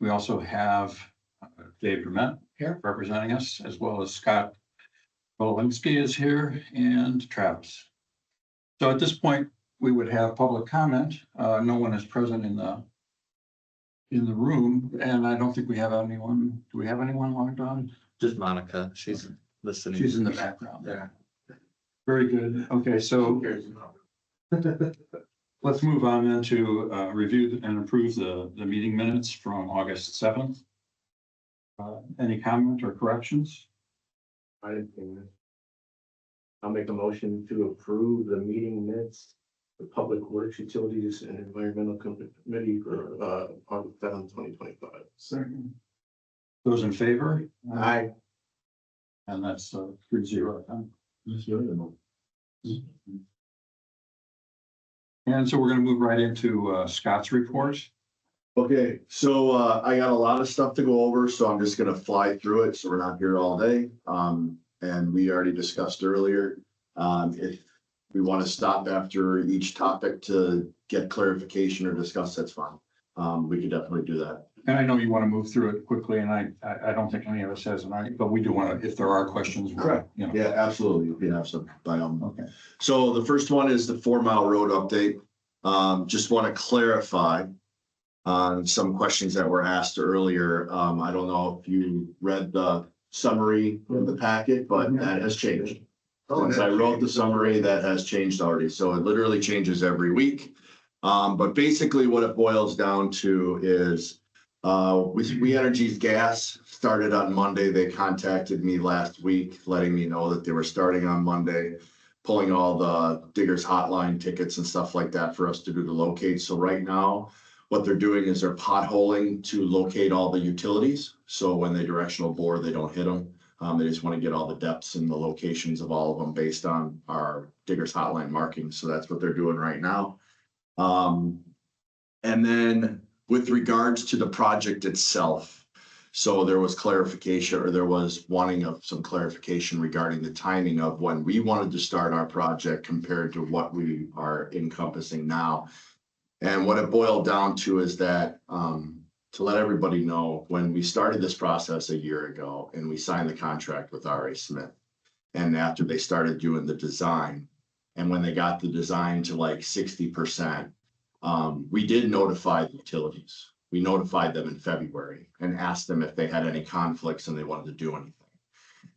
We also have Dave Vermette here representing us, as well as Scott Bolinsky is here and Travis. So at this point, we would have public comment. No one is present in the room, and I don't think we have anyone. Do we have anyone logged on? Just Monica. She's listening. She's in the background there. Very good. Okay, so let's move on then to review and approve the meeting minutes from August 7th. Any comment or corrections? I didn't think that. I'll make a motion to approve the meeting minutes, the Public Works, Utilities and Environmental Committee for August 7th, 2025. Second. Those in favor? Aye. And that's 3-0. And so we're going to move right into Scott's report. Okay, so I got a lot of stuff to go over, so I'm just gonna fly through it, so we're not here all day. And we already discussed earlier, if we want to stop after each topic to get clarification or discuss, that's fine. We can definitely do that. And I know you want to move through it quickly, and I don't think any of us has, but we do want to, if there are questions. Correct. You know. Yeah, absolutely. If you have some, by all means. Okay. So the first one is the 4-mile road update. Just want to clarify on some questions that were asked earlier. I don't know if you read the summary of the packet, but that has changed. Since I wrote the summary, that has changed already. So it literally changes every week. But basically what it boils down to is We Energies Gas started on Monday. They contacted me last week, letting me know that they were starting on Monday, pulling all the diggers hotline tickets and stuff like that for us to do the locate. So right now, what they're doing is they're potholing to locate all the utilities. So when they directional bore, they don't hit them. They just want to get all the depths and the locations of all of them based on our diggers hotline markings. So that's what they're doing right now. And then with regards to the project itself, so there was clarification, or there was wanting of some clarification regarding the timing of when we wanted to start our project compared to what we are encompassing now. And what it boiled down to is that, to let everybody know, when we started this process a year ago and we signed the contract with R.A. Smith, and after they started doing the design, and when they got the design to like 60%, we did notify the utilities. We notified them in February and asked them if they had any conflicts and they wanted to do anything.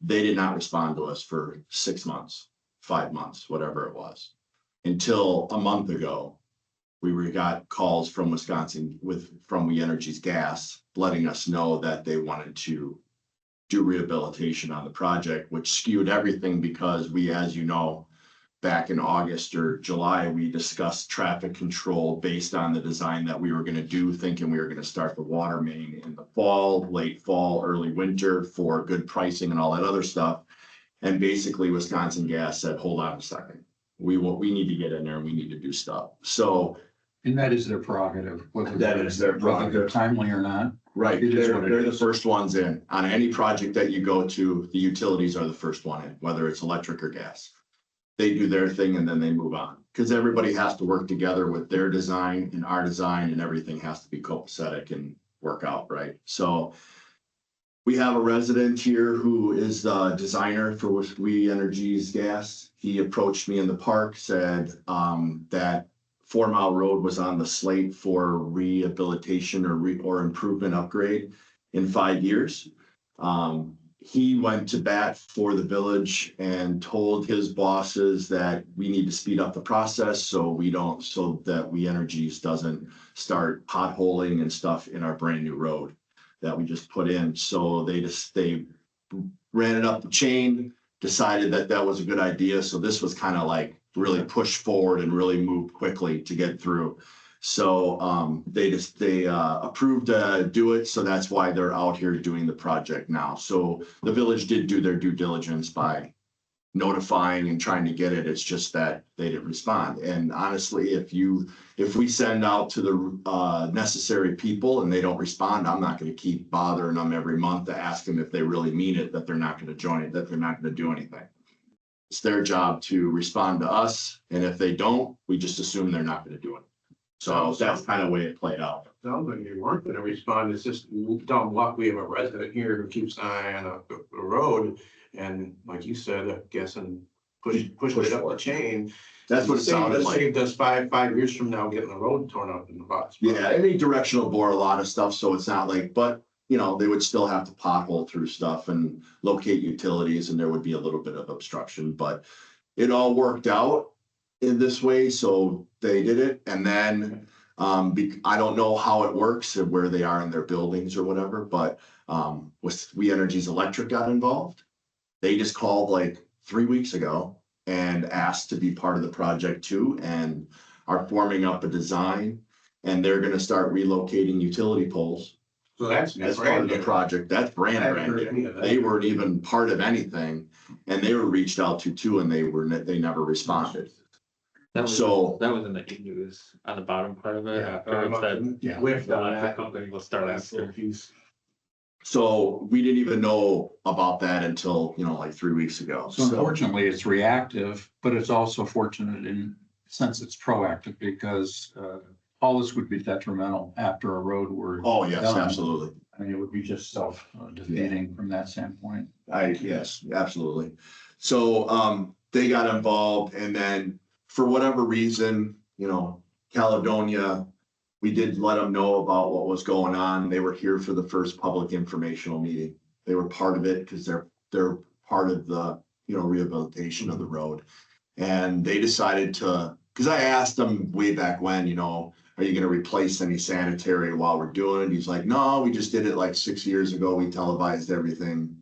They did not respond to us for 6 months, 5 months, whatever it was, until a month ago. We got calls from Wisconsin from We Energies Gas letting us know that they wanted to do rehabilitation on the project, which skewed everything because we, as you know, back in August or July, we discussed traffic control based on the design that we were going to do, thinking we were going to start the water main in the fall, late fall, early winter for good pricing and all that other stuff. And basically Wisconsin Gas said, hold on a second. We need to get in there and we need to do stuff. So, And that is their prerogative. That is their prerogative. Whether they're timely or not. right, It is what it they're the is. first ones in. On any project that you go to, the utilities are the first one in, whether it's electric or gas. They do their thing and then they move on, because everybody has to work together with their design and our design, and everything has to be copacetic and work out, right? So we have a resident here who is the designer for We Energies Gas. He approached me in the park, said that 4-mile road was on the slate for rehabilitation or improvement upgrade in 5 years. He went to bat for the village and told his bosses that we need to speed up the process so that We Energies doesn't start potholing and stuff in our brand new road that we just put in. So they ran it up the chain, decided that that was a good idea. So this was kind of like really pushed forward and really moved quickly to get through. So they approved to do it. So that's why they're out here doing the project now. So the village did do their due diligence by notifying and trying to get it. It's just that they didn't respond. And honestly, if we send out to the necessary people and they don't respond, I'm not going to keep bothering them every month to ask them if they really mean it, that they're not going to join it, that they're not going to do anything. It's their job to respond to us. And if they don't, we just assume they're not going to do it. So that's kind of the way it played out. Sounds like you weren't gonna respond. It's just dumb luck. We have a resident here who keeps an eye on the road. And like you said, I guess, and pushing it up the chain. That's what it sounded like. Saved us five years from now getting the road torn up in the box. Yeah, and they directional bore a lot of stuff, so it's not like, but, you know, they would still have to pothole through stuff and locate utilities, and there would be a little bit of obstruction, but it all worked out in this way, so they did it, and then, I don't know how it works and where they are in their buildings or whatever, but, with We Energies Electric got involved. They just called like 3 weeks ago and asked to be part of the project too, and are forming up a design. And they're gonna start relocating utility poles So that's as part of the project. That's brand new. They weren't even part of anything, and they were reached out to too, and they never responded. That was, So- that was in the e-news on the bottom part of it. Yeah. After it said, Yeah. with the electric company will start after. So we didn't even know about that until, you know, like 3 weeks ago. So unfortunately, it's reactive, but it's also fortunate in sense it's proactive because all this would be detrimental after a road were. Oh, yes, done. absolutely. I mean, it would be just self defeating from that standpoint. Yes, absolutely. So, they got involved, and then for whatever reason, you know, Caledonia, we did let them know about what was going on. They were here for the first public informational meeting. They were part of it because they're part of the, you know, rehabilitation of the road. And they decided to, because I asked them way back when, you know, are you gonna replace any sanitary while we're doing it? He's like, no, we just did it like 6 years ago. We televised everything.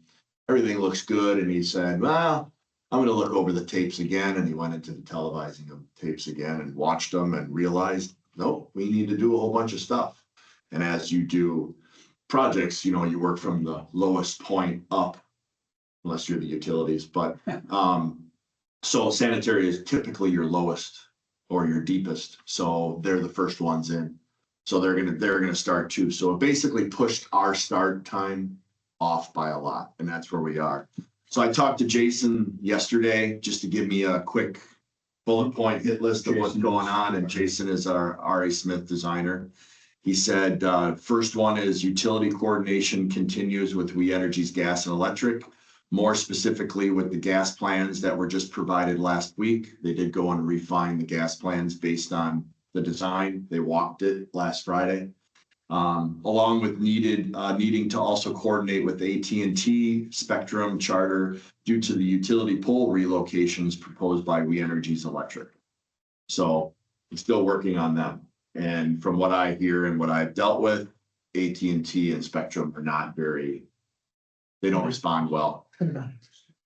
Everything looks good. And he said, well, I'm gonna look over the tapes again. And he went into the televising of tapes again and watched them and realized, nope, we need to do a whole bunch of stuff. And as you do projects, you know, you work from the lowest point up, unless you're the utilities, but, so sanitary is typically your lowest or your deepest, so they're the first ones in. So they're gonna start too. So it basically pushed our start time off by a lot, and that's where we are. So I talked to Jason yesterday just to give me a quick bullet point hit list of what's going on, and Jason is our R.A. Smith designer. He said, first one is utility coordination continues with We Energies Gas and Electric. More specifically with the gas plans that were just provided last week. They did go and refine the gas plans based on the design. They walked it last Friday. Along with needing to also coordinate with AT&T, Spectrum, Charter due to the utility pole relocations proposed by We Energies Electric. So I'm still working on them. And from what I hear and what I've dealt with, AT&T and Spectrum are not they don't respond well.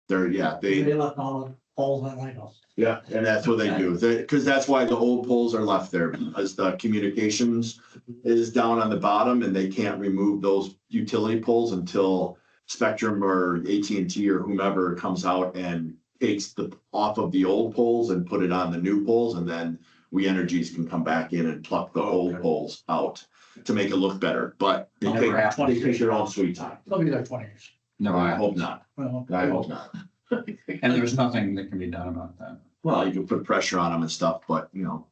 They left all the poles on Legos. Yeah, and that's what they do, because that's why the old poles are left there, because the communications is down on the bottom and they can't remove those utility poles until Spectrum or AT&T or whomever comes out and takes off of the old poles and put it on the new poles, and then We Energies can come back in and pluck the old poles out to make it look better, but they take their own sweet time. They'll be there 20 years. No, I hope not. Well, I hope not. And there's nothing that can be done about that. Well, you can put pressure on them and stuff, but you know,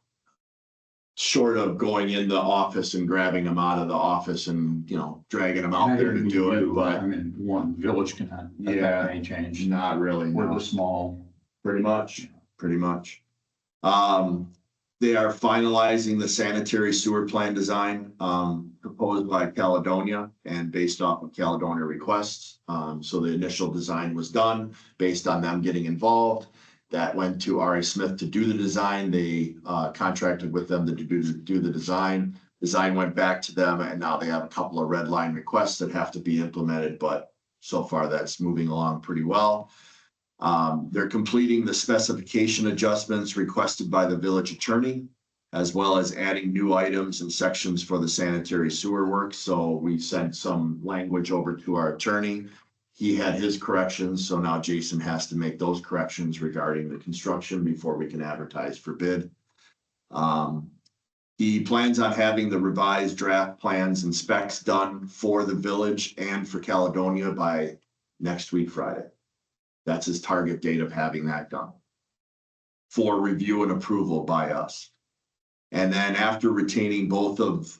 short of going in the office and grabbing them out of the office and, you know, dragging them out there to do it, I but mean, one village cannot, that may change. not really, We're no. the small. Pretty much. They are finalizing the sanitary sewer plan design, proposed by Caledonia and based off of Caledonia requests. So the initial design was done based on them getting involved. That went to R.A. Smith to do the design. They contracted with them to do the design. Design went back to them, and now they have a couple of red line requests that have to be implemented, but so far that's moving along pretty well. They're completing the specification adjustments requested by the village attorney, as well as adding new items and sections for the sanitary sewer work. So we sent some language over to our attorney. He had his corrections, so now Jason has to make those corrections regarding the construction before we can advertise for bid. He plans on having the revised draft plans and specs done for the village and for Caledonia by next week, Friday. That's his target date of having that done for review and approval by us. And then after retaining both of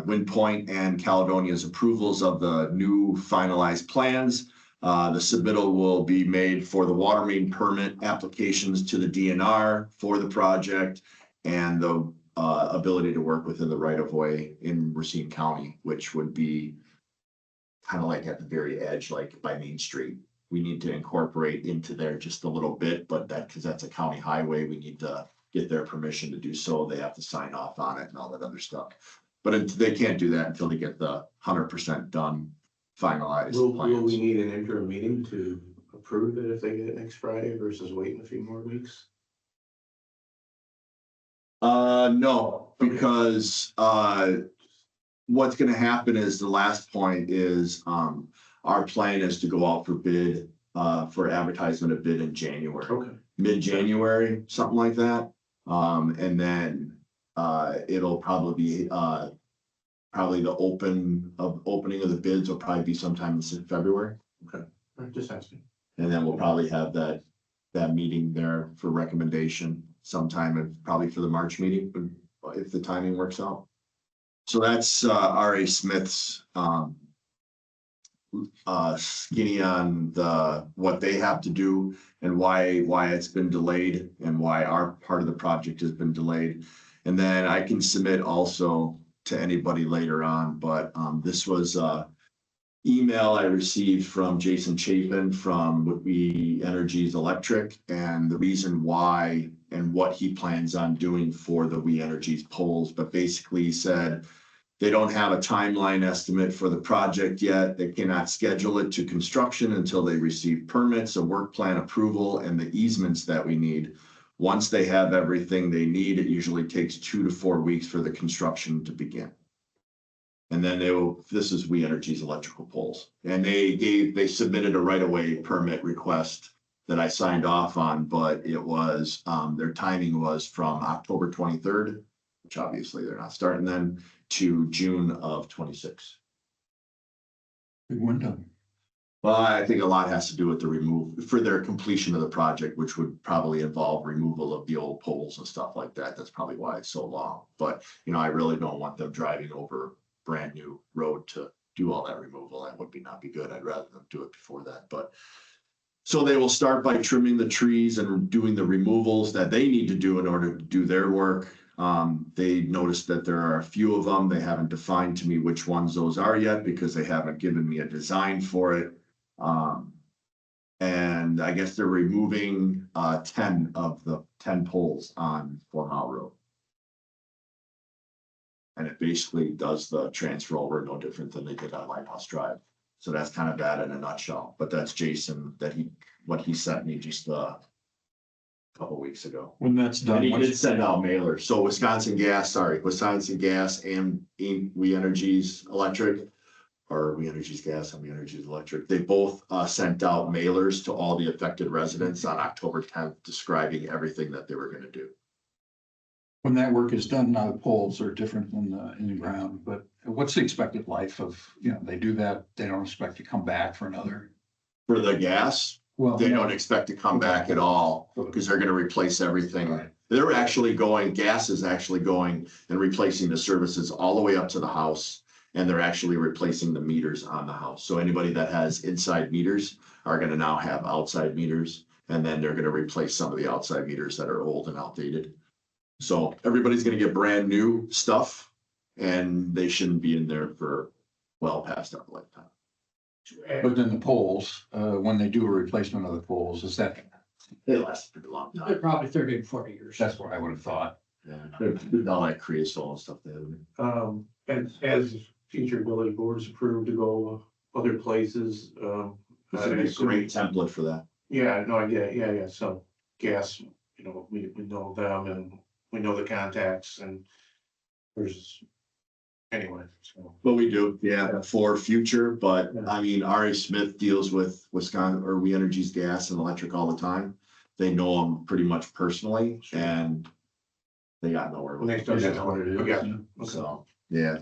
Wind Point and Caledonia's approvals of the new finalized plans, the submittal will be made for the water main permit applications to the DNR for the project and the ability to work within the right of way in Racine County, which would be kind of like at the very edge, like by Main Street. We need to incorporate into there just a little bit, but because that's a county highway, we need to get their permission to do so. They have to sign off on it and all that other stuff. But they can't do that until they get the 100% done, finalized Will we plans. need an interim meeting to approve it if they get it next Friday versus waiting a few more weeks? No, because what's gonna happen is the last point is our plan is to go out for bid for advertisement of bid in January. Okay. Mid-January, something like that. And then it'll probably be probably the opening of the bids will probably be sometime in February. I'm just asking. And then we'll probably have that meeting there for recommendation sometime and probably for the March meeting, if the timing works out. So that's R.A. Smith's skinny on what they have to do and why it's been delayed and why our part of the project has been delayed. And then I can submit also to anybody later on, but this was email I received from Jason Chapin from We Energies Electric, and the reason why and what he plans on doing for the We Energies poles. But basically he said they don't have a timeline estimate for the project yet. They cannot schedule it to construction until they receive permits, a work plan approval, and the easements that we need. Once they have everything they need, it usually takes 2 to 4 weeks for the construction to begin. And then this is We Energies electrical poles. And they submitted a right-of-way permit request that I signed off on, but it was, their timing was from October 23rd, which obviously they're not starting then, to June of 26. Big window. Well, I think a lot has to do with for their completion of the project, which would probably involve removal of the old poles and stuff like that. That's probably why it's so long. But, I really don't want them driving over brand new road to do all that removal. That would not be good. I'd rather them do it before that. But so they will start by trimming the trees and doing the removals that they need to do in order to do their work. They noticed that there are a few of them. They haven't defined to me which ones those are yet because they haven't given me a design for it. And I guess they're removing 10 of the 10 poles on 4 Mile Road. And it basically does the transfer over no different than they did on Lighthouse Drive. So that's kind of that in a nutshell. But that's Jason, what he sent me just a couple weeks ago. When that's done. And he did send out mailers. So Wisconsin Gas and We Energies Electric, or We Energies Gas and We Energies Electric, they both sent out mailers to all the affected residents on October 10th describing everything that they were going to do. When that work is done, now the poles are different than in the ground, but what's the expected life of, they do that, they don't expect to come back for another? For the gas, Well, they don't expect to come back at all because they're going to replace everything. Right. Gas is actually going and replacing the services all the way up to the house. And they're actually replacing the meters on the house. So anybody that has inside meters are going to now have outside meters. And then they're going to replace some of the outside meters that are old and outdated. So everybody's going to get brand new stuff and they shouldn't be in there for well past our lifetime. But then the poles, when they do a replacement of the poles, is that, They last a pretty long They're time. probably 30 to 40 years. that's what I would have thought. Yeah, they're all that creosote and stuff. And as future village boards approved to go other places, This would be a great template for that. Yeah, no, I get it. Yeah. So gas, we know them and we know the contacts and anyway, so. But we do, yeah, for future, but I mean, R.A. Smith deals with Wisconsin or We Energies Gas and Electric all the time. They know them pretty much personally and they got nowhere with When it. they start That's what it is. Okay. So, yeah.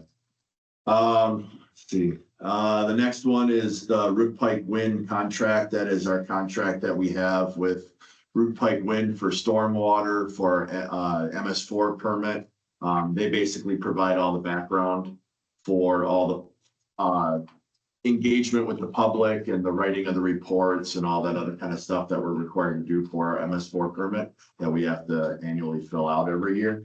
Let's see, the next one is the Root Pike Wind contract. That is our contract that we have with Root Pike Wind for stormwater for MS4 permit. They basically provide all the background for all the engagement with the public and the writing of the reports and all that other kind of stuff that we're required to do for our MS4 permit that we have to annually fill out every year.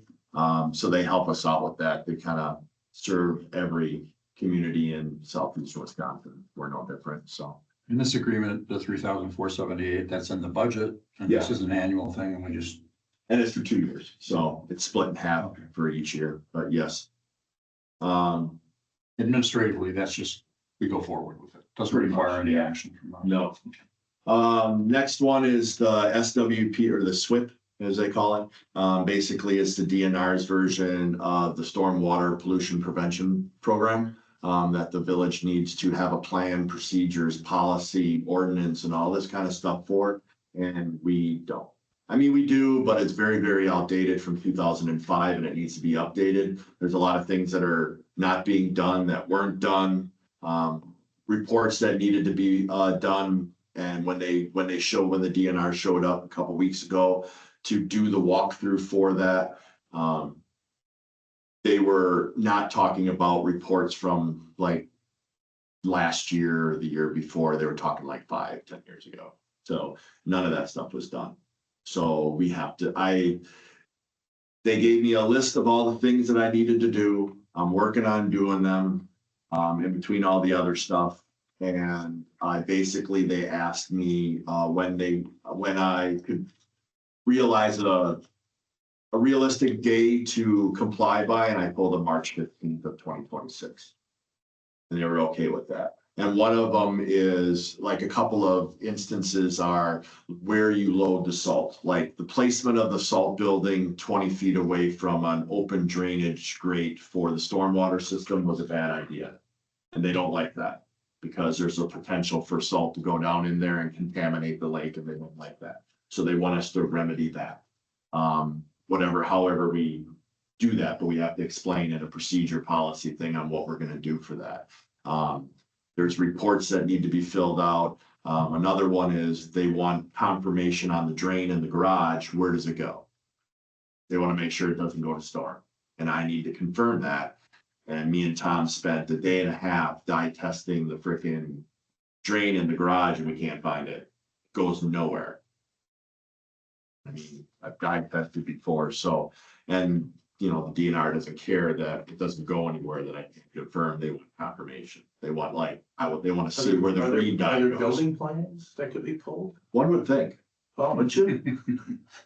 So they help us out with that. They kind of serve every community in southeast Wisconsin. We're no different, so. In this agreement, the 3,478, that's in the budget, and this Yeah. is an annual thing, and we just, And it's for 2 years, so it's split in half for each year, but yes. administratively, that's just, we go forward with it. Doesn't Pretty require much, any yeah. action from us. No. Next one is the SWP or the SWIP, as they call it. Basically, it's the DNR's version of the Stormwater Pollution Prevention Program. That the village needs to have a plan, procedures, policy, ordinance, and all this kind of stuff for, and we don't. I mean, we do, but it's very, very outdated from 2005 and it needs to be updated. There's a lot of things that are not being done that weren't done. Reports that needed to be done. And when the DNR showed up a couple weeks ago to do the walkthrough for that, they were not talking about reports from like last year or the year before. They were talking like 5-10 years ago. So none of that stuff was done. So we have to, they gave me a list of all the things that I needed to do. I'm working on doing them, in between all the other stuff. And they asked me, when I could realize a realistic day to comply by, and I told them March 15th of 2026. And they were okay with that. And one of them is like a couple of instances are where you load the salt, like the placement of the salt building 20 feet away from an open drainage grate for the stormwater system was a bad idea. And they don't like that because there's a potential for salt to go down in there and contaminate the lake, and they don't like that. So they want us to remedy that. However we do that, but we have to explain in a procedure policy thing on what we're gonna do for that. There's reports that need to be filled out. Another one is they want confirmation on the drain in the garage. Where does it go? They want to make sure it doesn't go to storm. And I need to confirm that. And me and Tom spent a day and a half dye testing the freaking drain in the garage and we can't find it. It goes nowhere. I mean, I've dye tested before, so, and you know, the DNR doesn't care that it doesn't go anywhere that I can confirm. They want confirmation. They want they want to see where the green dye Are there goes. building plans that could be pulled? One would think. Oh, would you?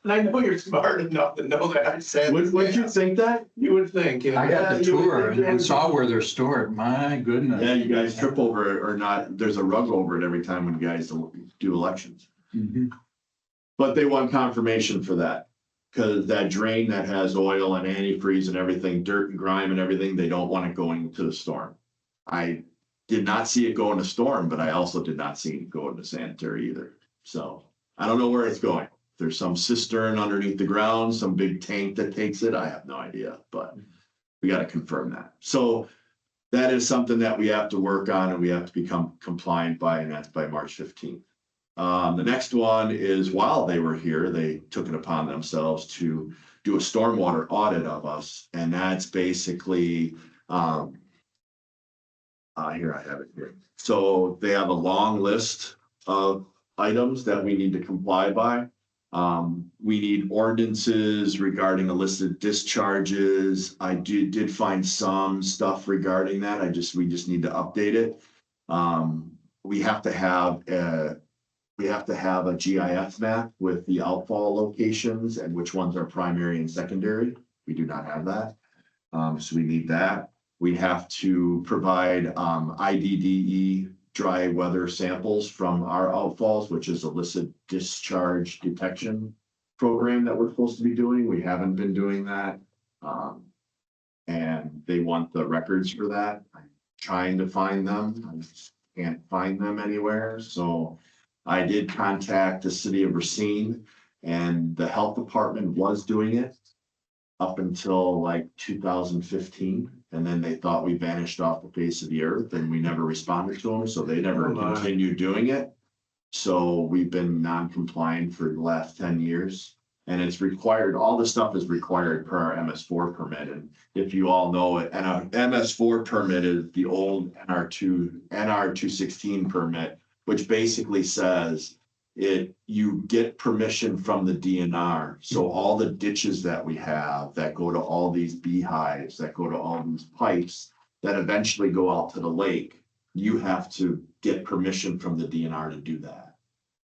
And I know you're smart enough to know that. I said. Would you think that? You would think. I got the you would tour think and saw where they're stored. My goodness. Yeah, you guys trip over it or not. There's a rug over it every time when you guys do elections. Mhm. But they want confirmation for that. Cause that drain that has oil and antifreeze and everything, dirt and grime and everything, they don't want it going to the storm. I did not see it go in the storm, but I also did not see it go into sanitary either. So I don't know where it's going. There's some cistern underneath the ground, some big tank that takes it. I have no idea, but we got to confirm that. So that is something that we have to work on and we have to become compliant by, and that's by March 15th. The next one is while they were here, they took it upon themselves to do a stormwater audit of us. And that's basically, here I have it here. So they have a long list of items that we need to comply by. We need ordinances regarding illicit discharges. I did find some stuff regarding that. We just need to update it. We have to have a GIS map with the outfall locations and which ones are primary and secondary. We do not have that. So we need that. We have to provide IDDE dry weather samples from our outfalls, which is illicit discharge detection program that we're supposed to be doing. We haven't been doing that. And they want the records for that. I'm trying to find them. I just can't find them anywhere. So I did contact the city of Racine and the health department was doing it up until like 2015. And then they thought we vanished off the face of the earth and we never responded to them. So they never continued doing it. So we've been non-compliant for the last 10 years. And it's required, all the stuff is required per our MS4 permit. And if you all know it, and our MS4 permit is the old NR216 permit, which basically says you get permission from the DNR. So all the ditches that we have that go to all these beehives, that go to all these pipes that eventually go out to the lake, you have to get permission from the DNR to do that.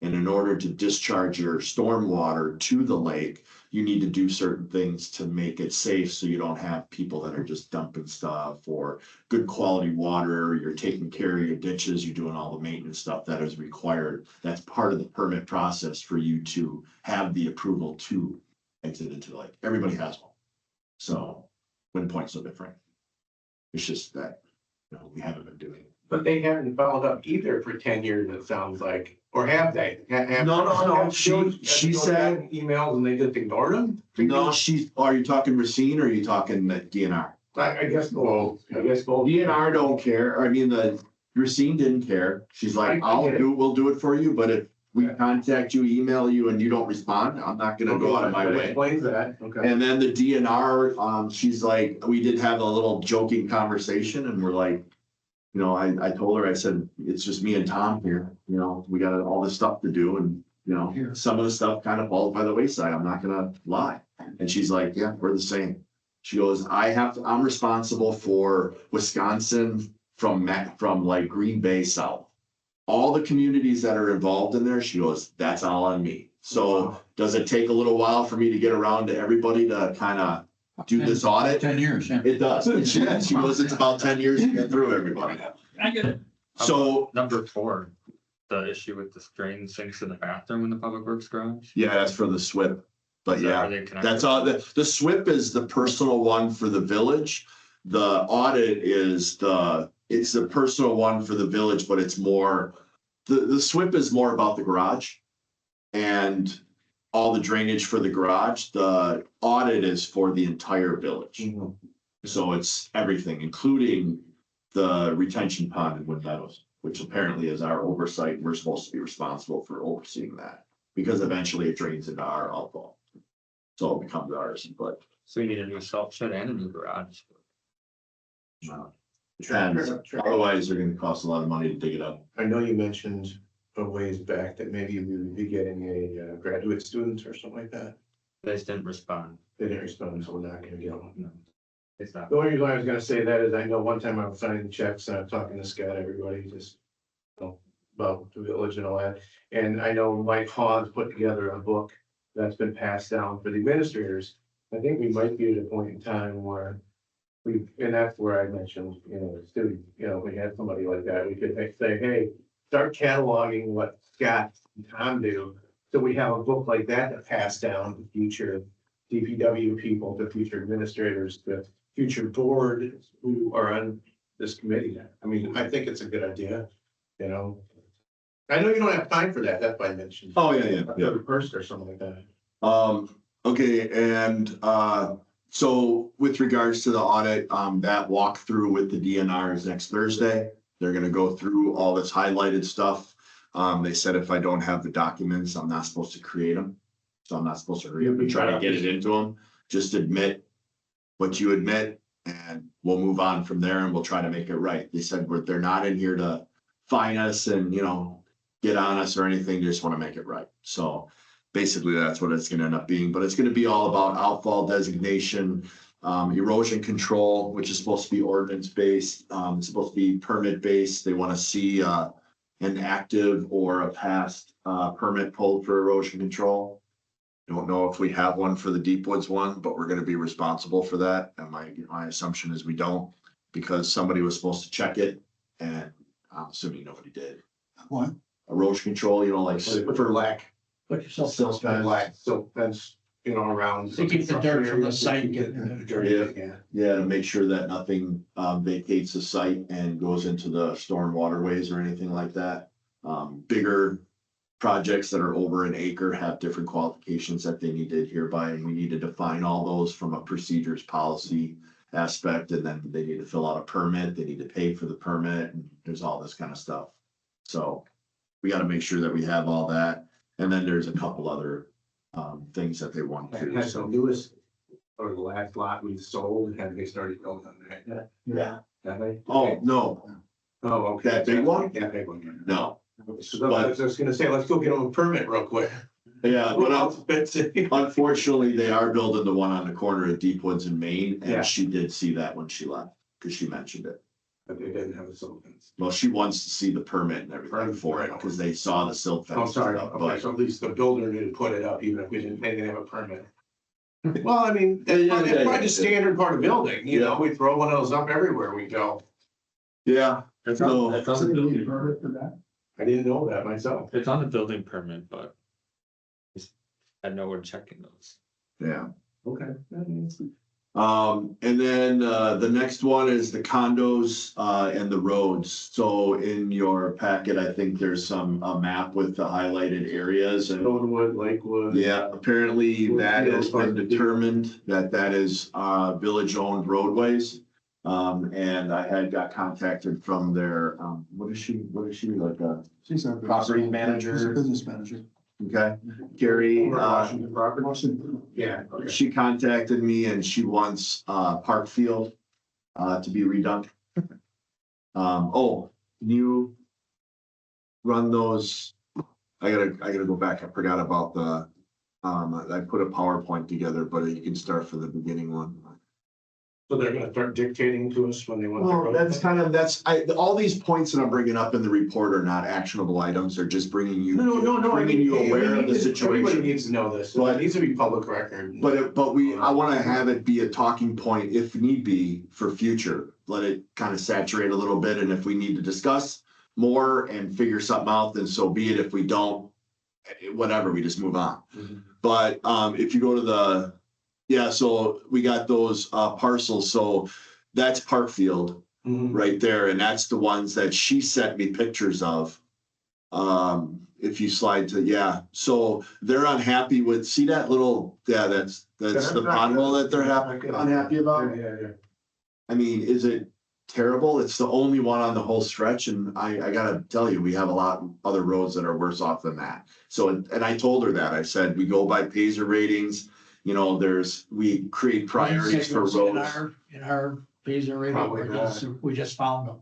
And in order to discharge your stormwater to the lake, you need to do certain things to make it safe, so you don't have people that are just dumping stuff, or good quality water, you're taking care of your ditches, you're doing all the maintenance stuff that is required. That's part of the permit process for you to have the approval to exit into the lake. Everybody has one. So Wind Point's no different. It's just that, we haven't been doing it. But they haven't followed up either for 10 years, it sounds like, or have they? No. She said, emails and they just ignored them? no, are you talking Racine or are you talking the DNR? I guess both. DNR don't care. I mean, the Racine didn't care. She's like, we'll do it for you, but if we contact you, email you, and you don't respond, I'm not gonna go out of my way. Explains that, okay. And then the DNR, she's like, we did have a little joking conversation, and we're like, I told her, I said, it's just me and Tom here, we got all this stuff to do, and some of the stuff kind of falls by the wayside. I'm not gonna lie. And she's like, yeah, we're the same. She goes, I'm responsible for Wisconsin from like Green Bay South. All the communities that are involved in there, she goes, that's all on me. So does it take a little while for me to get around to everybody to kind of do this audit? 10 years, yeah. It does. She goes, it's about 10 years to get through everybody. I get it. So, Number 4, the issue with the drain sinks in the bathroom in the public works garage. yeah, that's for the SWIP. But Is that yeah, where they connect? that's all. The SWIP is the personal one for the village. The audit is it's the personal one for the village, but it's more, the SWIP is more about the garage and all the drainage for the garage. The audit is for the entire village. Mm-hmm. So it's everything, including the retention pond in Wood Meadows, which apparently is our oversight. We're supposed to be responsible for overseeing that because eventually it drains into our outfall. So it becomes ours, but So we need a new salt shed and a new garage. depends. Otherwise, they're gonna cost a lot of money to dig it up. I know you mentioned a ways back that maybe we would be getting a graduate student or something like that. They just didn't respond. They didn't respond, so we're not gonna get one. No, it's not. The only reason I was gonna say that is I know one time I was signing checks and I'm talking to Scott, everybody just, about the village and all that. And I know Mike Hawes put together a book that's been passed down for the administrators. I think we might be at a point in time where and that's where I mentioned, student, we had somebody like that, we could say, hey, start cataloging what Scott and Tom do. So we have a book like that to pass down to future DPW people, to future administrators, to future board who are on this committee. I mean, I think it's a good idea, I know you don't have time for that, that's why I mentioned. Oh, yeah. Another person or something like that. Okay, and so with regards to the audit, that walkthrough with the DNR is next Thursday. They're gonna go through all this highlighted stuff. They said if I don't have the documents, I'm not supposed to create them. So I'm not supposed to hurry up and try to get it into them. Just admit what you admit and we'll move on from there and we'll try to make it right. They said they're not in here to fine us and, get on us or anything. They just want to make it right. So basically that's what it's going to end up being, but it's going to be all about outfall designation, erosion control, which is supposed to be ordinance based. It's supposed to be permit based. They want to see an active or a past permit pulled for erosion control. Don't know if we have one for the Deep Woods one, but we're going to be responsible for that. And my assumption is we don't, because somebody was supposed to check it and I'm assuming nobody did. What? Erosion control, like for lack. Put yourself. Silk fence, silk fence, around. To keep the dirt from the site getting. Yeah, to make sure that nothing vacates the site and goes into the storm waterways or anything like that. Bigger projects that are over an acre have different qualifications that they need to adhere by, and we need to define all those from a procedures policy aspect, and then they need to fill out a permit, they need to pay for the permit, and there's all this kind of stuff. So we got to make sure that we have all that. And then there's a couple other things that they want to. Has the So, newest, or the last lot we sold, have they started building on that? yeah. Have they? Oh, no, Oh, okay. That big one? Yeah, big one, yeah. no. So I was just gonna say, let's go get them a permit real quick. Yeah, but Betsy. unfortunately, they are building the one on the corner of Deep Woods in Maine, Yeah. and she did see that when she left, because she mentioned it. But they didn't have a silt fence. Well, she wants to see the permit and everything for it, because they saw the silt fence. Oh, and sorry, stuff, okay, But so at least the builder didn't put it up, even if they didn't have a permit. Well, I mean, Yeah, yeah, it's yeah, probably yeah. the standard part of building, you know, we throw one of those up everywhere we go. yeah, It's No. on, it's on the building permit. I didn't know that myself. It's on the building permit, but just had no one checking those. yeah. Okay. And then, the next one is the condos, and the roads. So in your packet, I think there's a map with the highlighted areas and. Stonewood, Lakewood. Yeah, apparently that has been determined that that is, village-owned roadways. And I had got contacted from their, what is she, like, She's our. Property manager. She's a business manager. okay, Gary, Washington property. Washington. Yeah, okay. she contacted me and she wants, Parkfield, to be redone. Can you run those? I gotta go back. I forgot about the, I put a PowerPoint together, but you can start from the beginning one. So they're gonna start dictating to us when they want. Well, all these points that I'm bringing up in the report are not actionable items. They're just bringing you. No. Bringing you aware of the Everybody situation. needs to know this. But- It needs to be public record. But I wanna have it be a talking point if need be for future. Let it kind of saturate a little bit, and if we need to discuss more and figure something out, then so be it. If we don't, whatever, we just move on. Mhm. But if you go to so we got those parcels, so that's Parkfield Mhm. right there, and that's the ones that she sent me pictures of. If you slide to, so they're unhappy with, see that little, that's the pothole that they're unhappy about. Yeah. I mean, is it terrible? It's the only one on the whole stretch, and I gotta tell you, we have a lot of other roads that are worse off than that. So, and I told her that, I said, we go by Pazer ratings, we create priorities for roads. In our Pazer Probably rating, we just found them.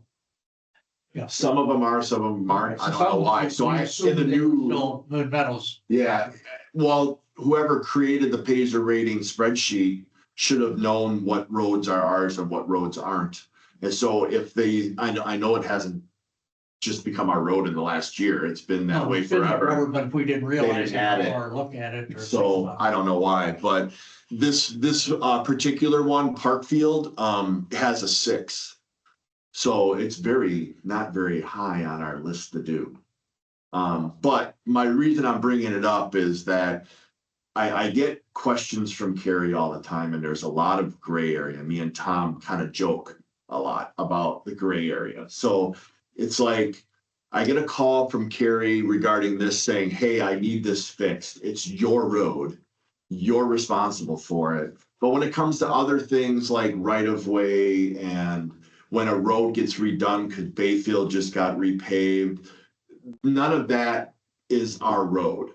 Yeah. Some of them are, some of them aren't, I don't know why, so in the new, Good Meadows. yeah, well, whoever created the Pazer rating spreadsheet should have known what roads are ours and what roads aren't. And so if I know it hasn't just become our road in the last year, it's been that way forever. But if we didn't realize didn't add it it. or look at it. Or think So about I don't know why, but this particular one, Parkfield, has a 6. So it's not very high on our list to do. But my reason I'm bringing it up is that I get questions from Carrie all the time, and there's a lot of gray area. Me and Tom kind of joke a lot about the gray area. So it's like, I get a call from Carrie regarding this saying, hey, I need this fixed. It's your road. You're responsible for it. But when it comes to other things like right of way, and when a road gets redone, because Bayfield just got repaved, none of that is our road.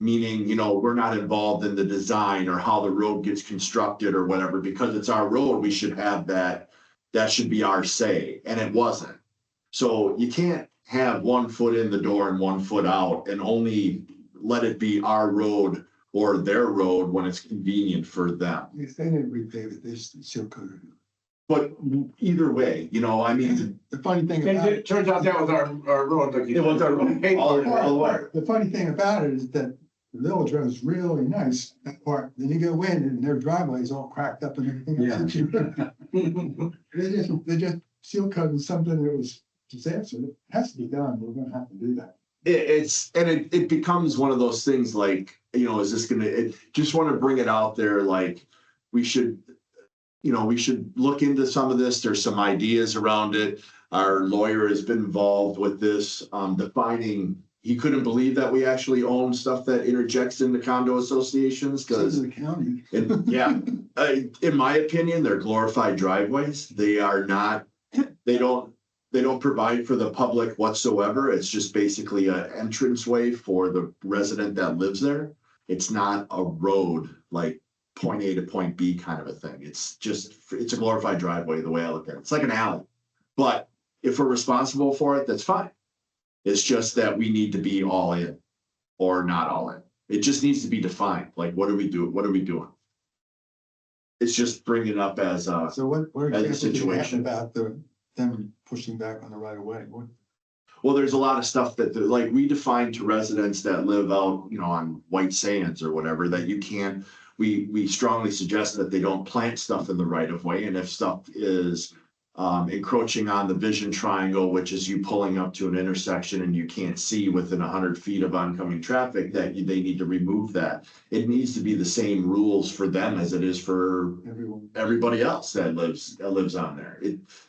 Meaning, we're not involved in the design or how the road gets constructed or whatever, because it's our road, we should have that should be our say, and it wasn't. So you can't have 1 foot in the door and 1 foot out and only let it be our road or their road when it's convenient for them. If they didn't repave it, they still could. But either way, The funny thing And about it turns out that was our road. Like you It was said. our road. Paid for it. The funny thing about it is that the village road is really nice, that part. Then you go in and their driveway is all cracked up and everything else. They just seal coated something that was disaster. It has to be done. We're gonna have to do that. It becomes one of those things like, is this just want to bring it out there, like, we should look into some of this. There's some ideas around it. Our lawyer has been involved with this, defining, he couldn't believe that we actually own stuff that interjects into condo associations, So because the county. in my opinion, they're glorified driveways. They are not, they don't provide for the public whatsoever. It's just basically an entranceway for the resident that lives there. It's not a road like point A to point B kind of a thing. It's a glorified driveway, the way I look at it. It's like an alley. But if we're responsible for it, that's fine. It's just that we need to be all in or not all in. It just needs to be defined. Like, what do we do? What are we doing? It's just bringing it up as a, So what As a examples do you have situation. about them pushing back on the right of way? well, there's a lot of stuff that, like, we define to residents that live out, on White Sands or whatever, that you can't, we strongly suggest that they don't plant stuff in the right of way. And if stuff is encroaching on the vision triangle, which is you pulling up to an intersection and you can't see within 100 feet of oncoming traffic, that they need to remove that. It needs to be the same rules for them as it is for Everyone, everybody else that lives on there.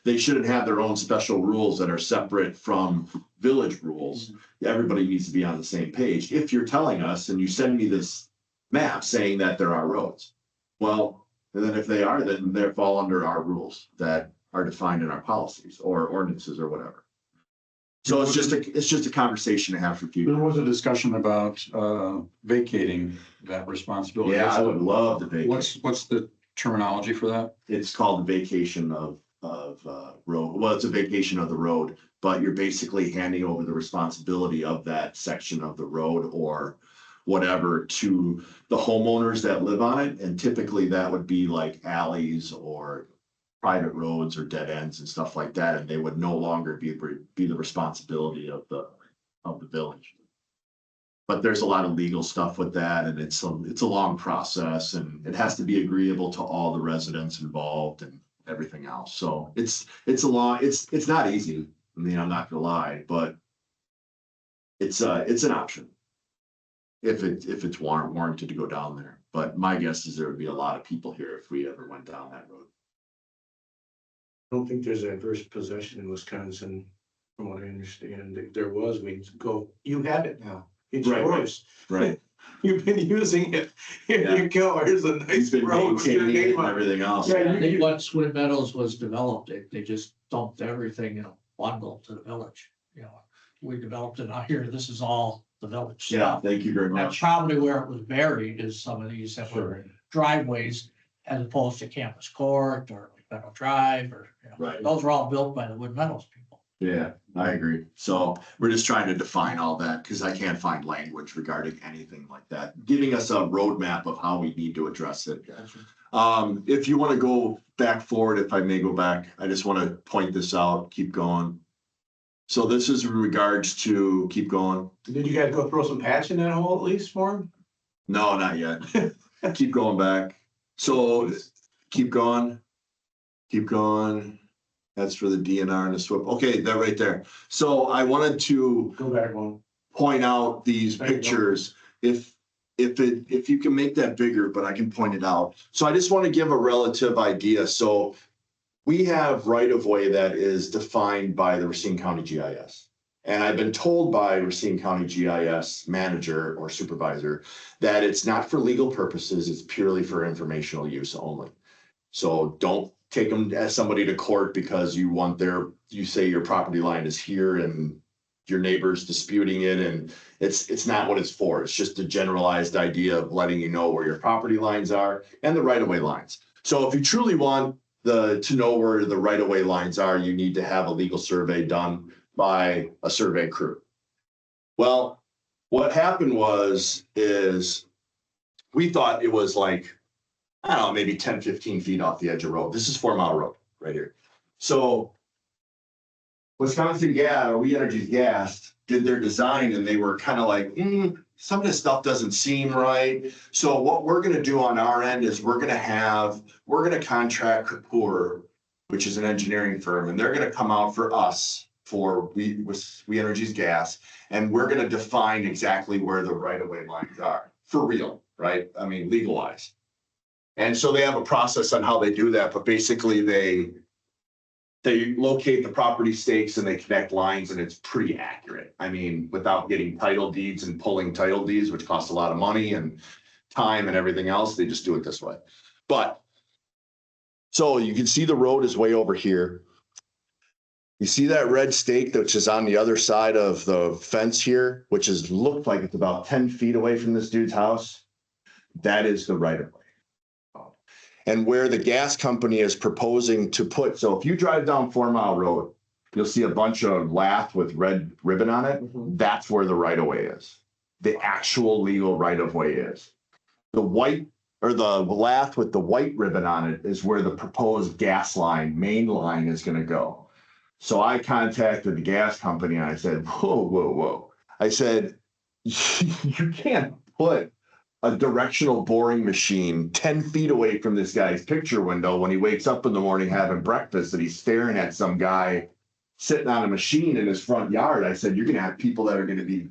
They shouldn't have their own special rules that are separate from village rules. Everybody needs to be on the same page. If you're telling us and you send me this map saying that there are roads, well, and then if they are, then they fall under our rules that are defined in our policies or ordinances or whatever. So it's just a conversation to have for There future. was a discussion about vacating that responsibility. Yeah, I would love to vacate. What's the terminology for that? It's called vacation of road. Well, it's a vacation of the road, but you're basically handing over the responsibility of that section of the road or whatever to the homeowners that live on it. And typically that would be like alleys or private roads or dead ends and stuff like that. And they would no longer be the responsibility of the village. But there's a lot of legal stuff with that, and it's a long process, and it has to be agreeable to all the residents involved and everything else. So it's not easy. I mean, I'm not gonna lie, but it's an option if it's warranted to go down there. But my guess is there would be a lot of people here if we ever went down that road. I don't think there's adverse possession in Wisconsin, from what I understand. If there was, we'd go, you have it now. It's Right, right. yours. Right. You've been using it. Here Yeah. you go. Here's a He's nice been road with your maintaining it name and on it. everything else. Yeah, I think once Twin Meadows was developed, they just dumped everything in a bundle to the village. We developed it out here. This is all the village Yeah, stuff. thank you very That's much. probably where it was buried is some of these that were driveways as opposed to Campus Court or Meadow Drive or, Right. those were all built by the Wood Meadows people. Yeah, I agree. So we're just trying to define all that because I can't find language regarding anything like that, giving us a roadmap of how we need to address it. If you want to go back forward, if I may go back, I just want to point this out, keep going. So this is in regards to, keep going. Did you guys go throw some patch in that hole at least for him? No, not yet. Keep going back. So keep going. Keep going. That's for the DNR and the SWIP. Okay, that right there. So I wanted to Go back one. point out these There you go. pictures. If you can make that bigger, but I can point it out. So I just want to give a relative idea. So we have right of way that is defined by the Racine County GIS. And I've been told by Racine County GIS manager or supervisor that it's not for legal purposes, it's purely for informational use only. So don't take them as somebody to court because you say your property line is here and your neighbor's disputing it, and it's not what it's for. It's just a generalized idea of letting you know where your property lines are and the right-of-way lines. So if you truly want to know where the right-of-way lines are, you need to have a legal survey done by a survey crew. Well, what happened is we thought it was like, I don't know, maybe 10, 15 feet off the edge of road. This is 4 Mile Road right here. So Wisconsin Gas, or We Energies Gas, did their design and they were kind of like, some of this stuff doesn't seem right. So what we're gonna do on our end is we're gonna contract Kapoor, which is an engineering firm, and they're gonna come out for us for We Energies Gas, and we're gonna define exactly where the right-of-way lines are, for real, right? I mean, legalized. And so they have a process on how they do that, but basically they locate the property stakes and they connect lines, and it's pretty accurate. I mean, without getting title deeds and pulling title deeds, which costs a lot of money and time and everything else, they just do it this way. But so you can see the road is way over here. You see that red stake, which is on the other side of the fence here, which looked like it's about 10 feet away from this dude's house. That is the right of way. And where the gas company is proposing to put, so if you drive down 4 Mile Road, you'll see a bunch of lath with red ribbon on it. That's where the right of way is. The actual legal right of way is. The white or the lath with the white ribbon on it is where the proposed gas line, main line is gonna go. So I contacted the gas company and I said, whoa. I said, you can't put a directional boring machine 10 feet away from this guy's picture window when he wakes up in the morning having breakfast and he's staring at some guy sitting on a machine in his front yard. I said, you're gonna have people that are gonna be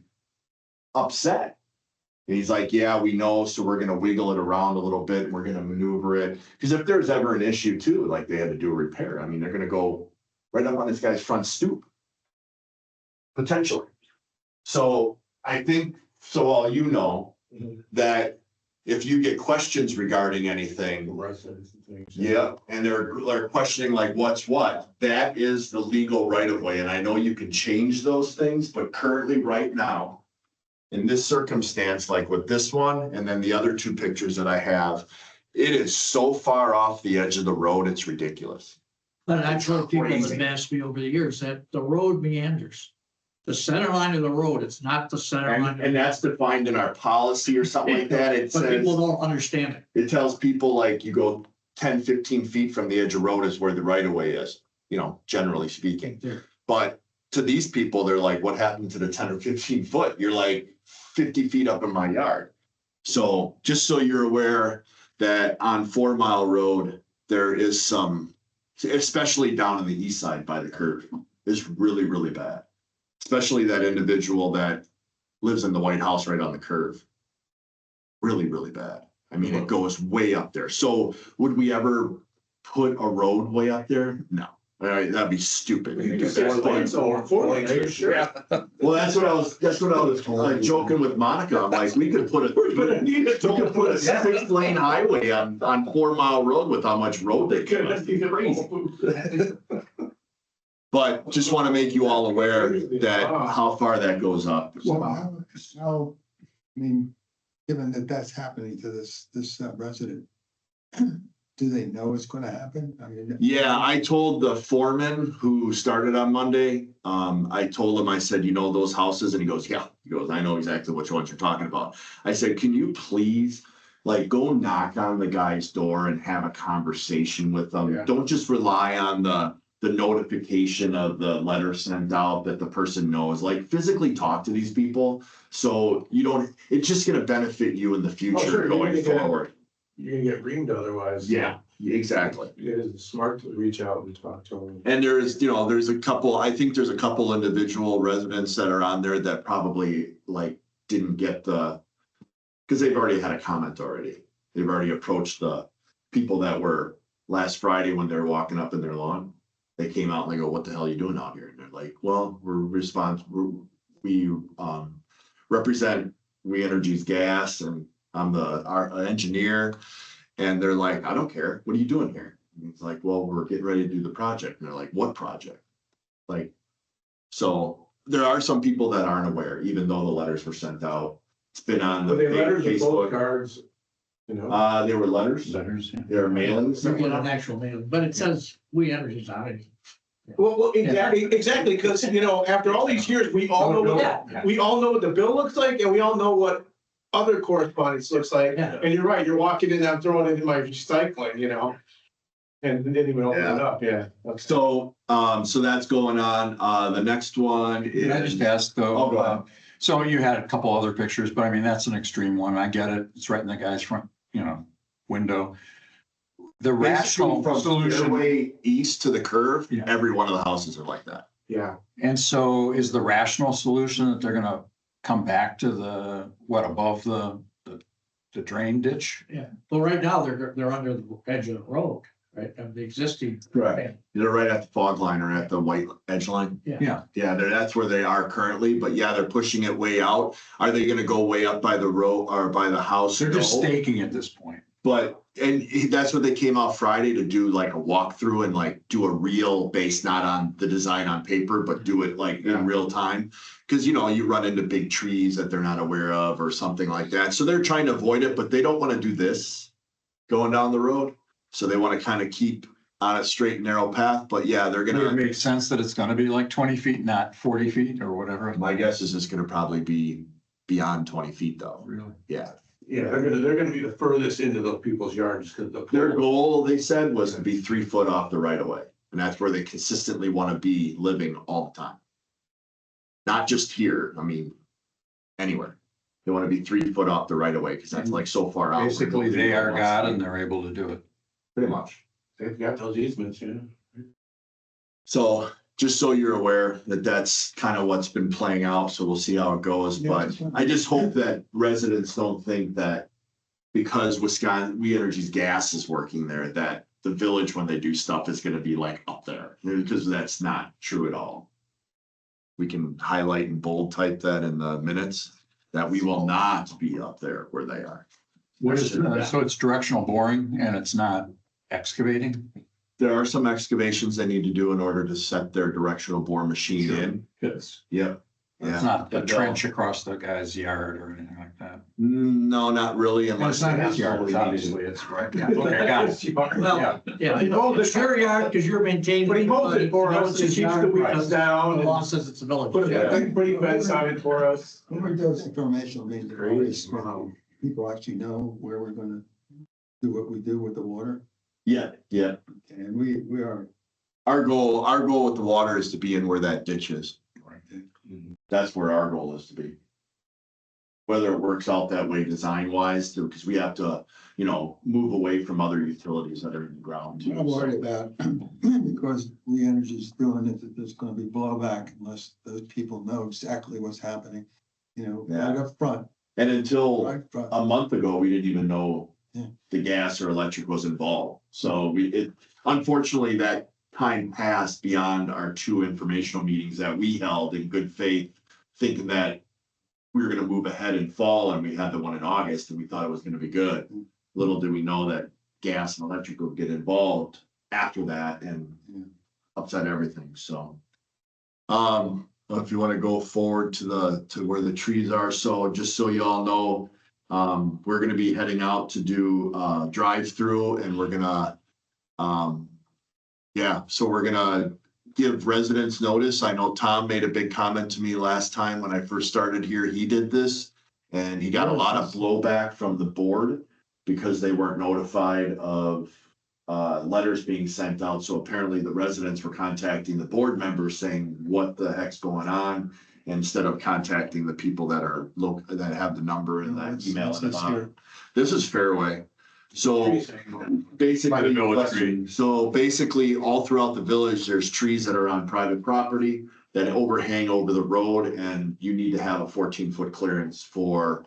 upset. And he's like, yeah, we know, so we're gonna wiggle it around a little bit and we're gonna maneuver it. Because if there's ever an issue too, like they had to do a repair, I mean, they're gonna go right up on this guy's front stoop. Potentially. So I think, so all you know, that if you get questions regarding anything, Residents and things. yeah, and they're questioning like what's what, that is the legal right of way. And I know you can change those things, but currently right now, in this circumstance, like with this one, and then the other two pictures that I have, it is so far off the edge of the road, it's ridiculous. But I've told people Crazy. that asked me over the years that the road meanders. The center line of the road, it's not the center line. And that's defined in our policy or something like that. It But says, people don't understand it. it tells people like you go 10, 15 feet from the edge of road is where the right of way is, you know, generally speaking. There. But to these people, they're like, what happened to the 10 or 15 foot? You're like 50 feet up in my yard. So just so you're aware that on 4 Mile Road, there is some, especially down on the east side by the curve, is really, really bad. Especially that individual that lives in the White House right on the curve. Really, really bad. I mean, it goes way up there. So would we ever put a road way up there? No. All right, that'd be stupid. Well, that's what I was like joking with Monica. I'm like, we could put a 6-lane highway on 4 Mile Road with how much road they could. That'd be crazy. But just want to make you all aware that how far that goes up. Well, how, I mean, given that that's happening to this resident, do they know it's gonna happen? I mean. Yeah, I told the foreman who started on Monday, I told him, I said, you know, those houses, and he goes, yeah, he goes, I know exactly which ones you're talking about. I said, can you please, like, go knock on the guy's door and have a conversation with them? Yeah. Don't just rely on the notification of the letter sent out that the person knows, like physically talk to these people. So you don't, it's just gonna benefit you in the future sure, going you're gonna forward. You're gonna get reamed otherwise. Yeah, exactly. It is smart to reach out and talk to them. And there's, you know, I think there's a couple individual residents that are on there that probably like didn't get because they've already had a comment already. They've already approached the people that were last Friday when they were walking up in their lawn. They came out and they go, what the hell are you doing out here? And they're like, well, we represent We Energies Gas and I'm our engineer. And they're like, I don't care. What are you doing here? And he's like, well, we're getting ready to do the project. And they're like, what project? Like, so there are some people that aren't aware, even though the letters were sent out. It's been on the Were they letters or Facebook. postcards? You know? They were letters. Letters, yeah. They were mailings. They're getting an actual mailing, but it says We Energies on it. Well, exactly, because, you know, after all these years, we all know what the bill looks like, and we all know what other correspondence looks like. Yeah. And you're right, you're walking in, I'm throwing it in my recycling, you know? And didn't even open it up, yeah. So, so that's going on. The next one Can I just is, ask Oh, go ahead. though, so you had a couple other pictures, but I mean, that's an extreme one. I get it. It's right in the guy's front, window. The rational from solution, Fairway east to the curve, Yeah. every one of the houses are like that. Yeah. and so is the rational solution that they're gonna come back to above the drain ditch? Yeah, well, right now, they're under the edge of the road, right, of the existing. Right. They're right at the fog line or at the white edge line. Yeah, Yeah, that's where they are currently, but yeah, they're pushing it way out. Are they gonna go way up by the road or by the house? they're just No. staking at this point. But, that's what they came out Friday to do, like a walkthrough and like do a real based not on the design on paper, but do it like in real time. Cause you know, you run into big trees that they're not aware of or something like that. So they're trying to avoid it, but they don't want to do this going down the road. So they want to kind of keep on a straight and narrow path, but yeah, they're Does it gonna, make sense that it's gonna be like 20 feet, not 40 feet or whatever? my guess is it's gonna probably be beyond 20 feet though. Really? Yeah. Yeah, They're gonna be the furthest into those people's yards, because Their goal, they said, was to be 3 foot off the right of way. And that's where they consistently want to be living all the time. Not just here, I mean, anywhere. They want to be 3 foot off the right of way because that's like so far out. Basically, they are God and they're able to do it. Pretty much. they've got those easements, yeah. So just so you're aware that that's kind of what's been playing out. So we'll see how it goes. Yeah, But that's fine. I just hope that residents don't think that because Wisconsin, We Energy's gas is working there, that the village, when they do stuff, is gonna be like up there, because that's not true at all. We can highlight and bold type that in the minutes, that we will not be up there where they are. So it's directional boring and it's not excavating? There are some excavations they need to do in order to set their directional bore machine in. Yes. Yep. It's Yeah, not a trench across the guy's yard or anything like that? no, not really Well, unless. it's not they his yard, absolutely need to. obviously, it's right. Yeah, okay, got it. Well, yeah, it's your yard because you're maintaining. But he mows it for us, he Village's keeps the yard, weeds because down. The and law says it's a village. Put yard. a pretty fence on it for us. When we do those informational meetings, always, people actually know where we're gonna do what we do with the water. Yeah, yeah. And we are, Our goal with the water is to be in where that ditch is. That's where our goal is to be. Whether it works out that way design wise, because we have to, you know, move away from other utilities that are in the ground too. I'm so. worried about, because We Energy's doing it, that there's gonna be blowback unless those people know exactly what's happening. You know, right up front, And until right front. a month ago, we didn't even know Yeah. the gas or electric was involved. So unfortunately, that time passed beyond our 2 informational meetings that we held in good faith, thinking that we were gonna move ahead in fall, and we had the one in August, and we thought it was gonna be good. Little did we know that gas and electric would get involved after that and Yeah. upset everything, so. If you wanna go forward to where the trees are, so just so you all know, we're gonna be heading out to do drive-through, and we're gonna, so we're gonna give residents notice. I know Tom made a big comment to me last time when I first started here, he did this. And he got a lot of blowback from the board because they weren't notified of letters being sent out. So apparently the residents were contacting the board members saying, what the heck's going on? Instead of contacting the people that are that have the number and that email. What's this here? This is Fairway. So By the basically, village tree. so basically all throughout the village, there's trees that are on private property that overhang over the road, and you need to have a 14-foot clearance for,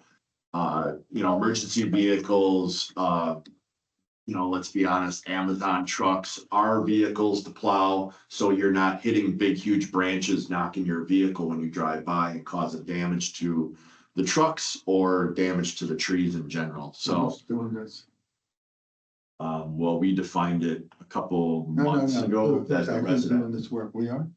emergency vehicles, let's be honest, Amazon trucks, our vehicles to plow. So you're not hitting big, huge branches, knocking your vehicle when you drive by and causing damage to the trucks or damage to the trees in general. So, Who's doing this? we defined it a couple No, months ago Who that the exactly is resident. doing this work? We are?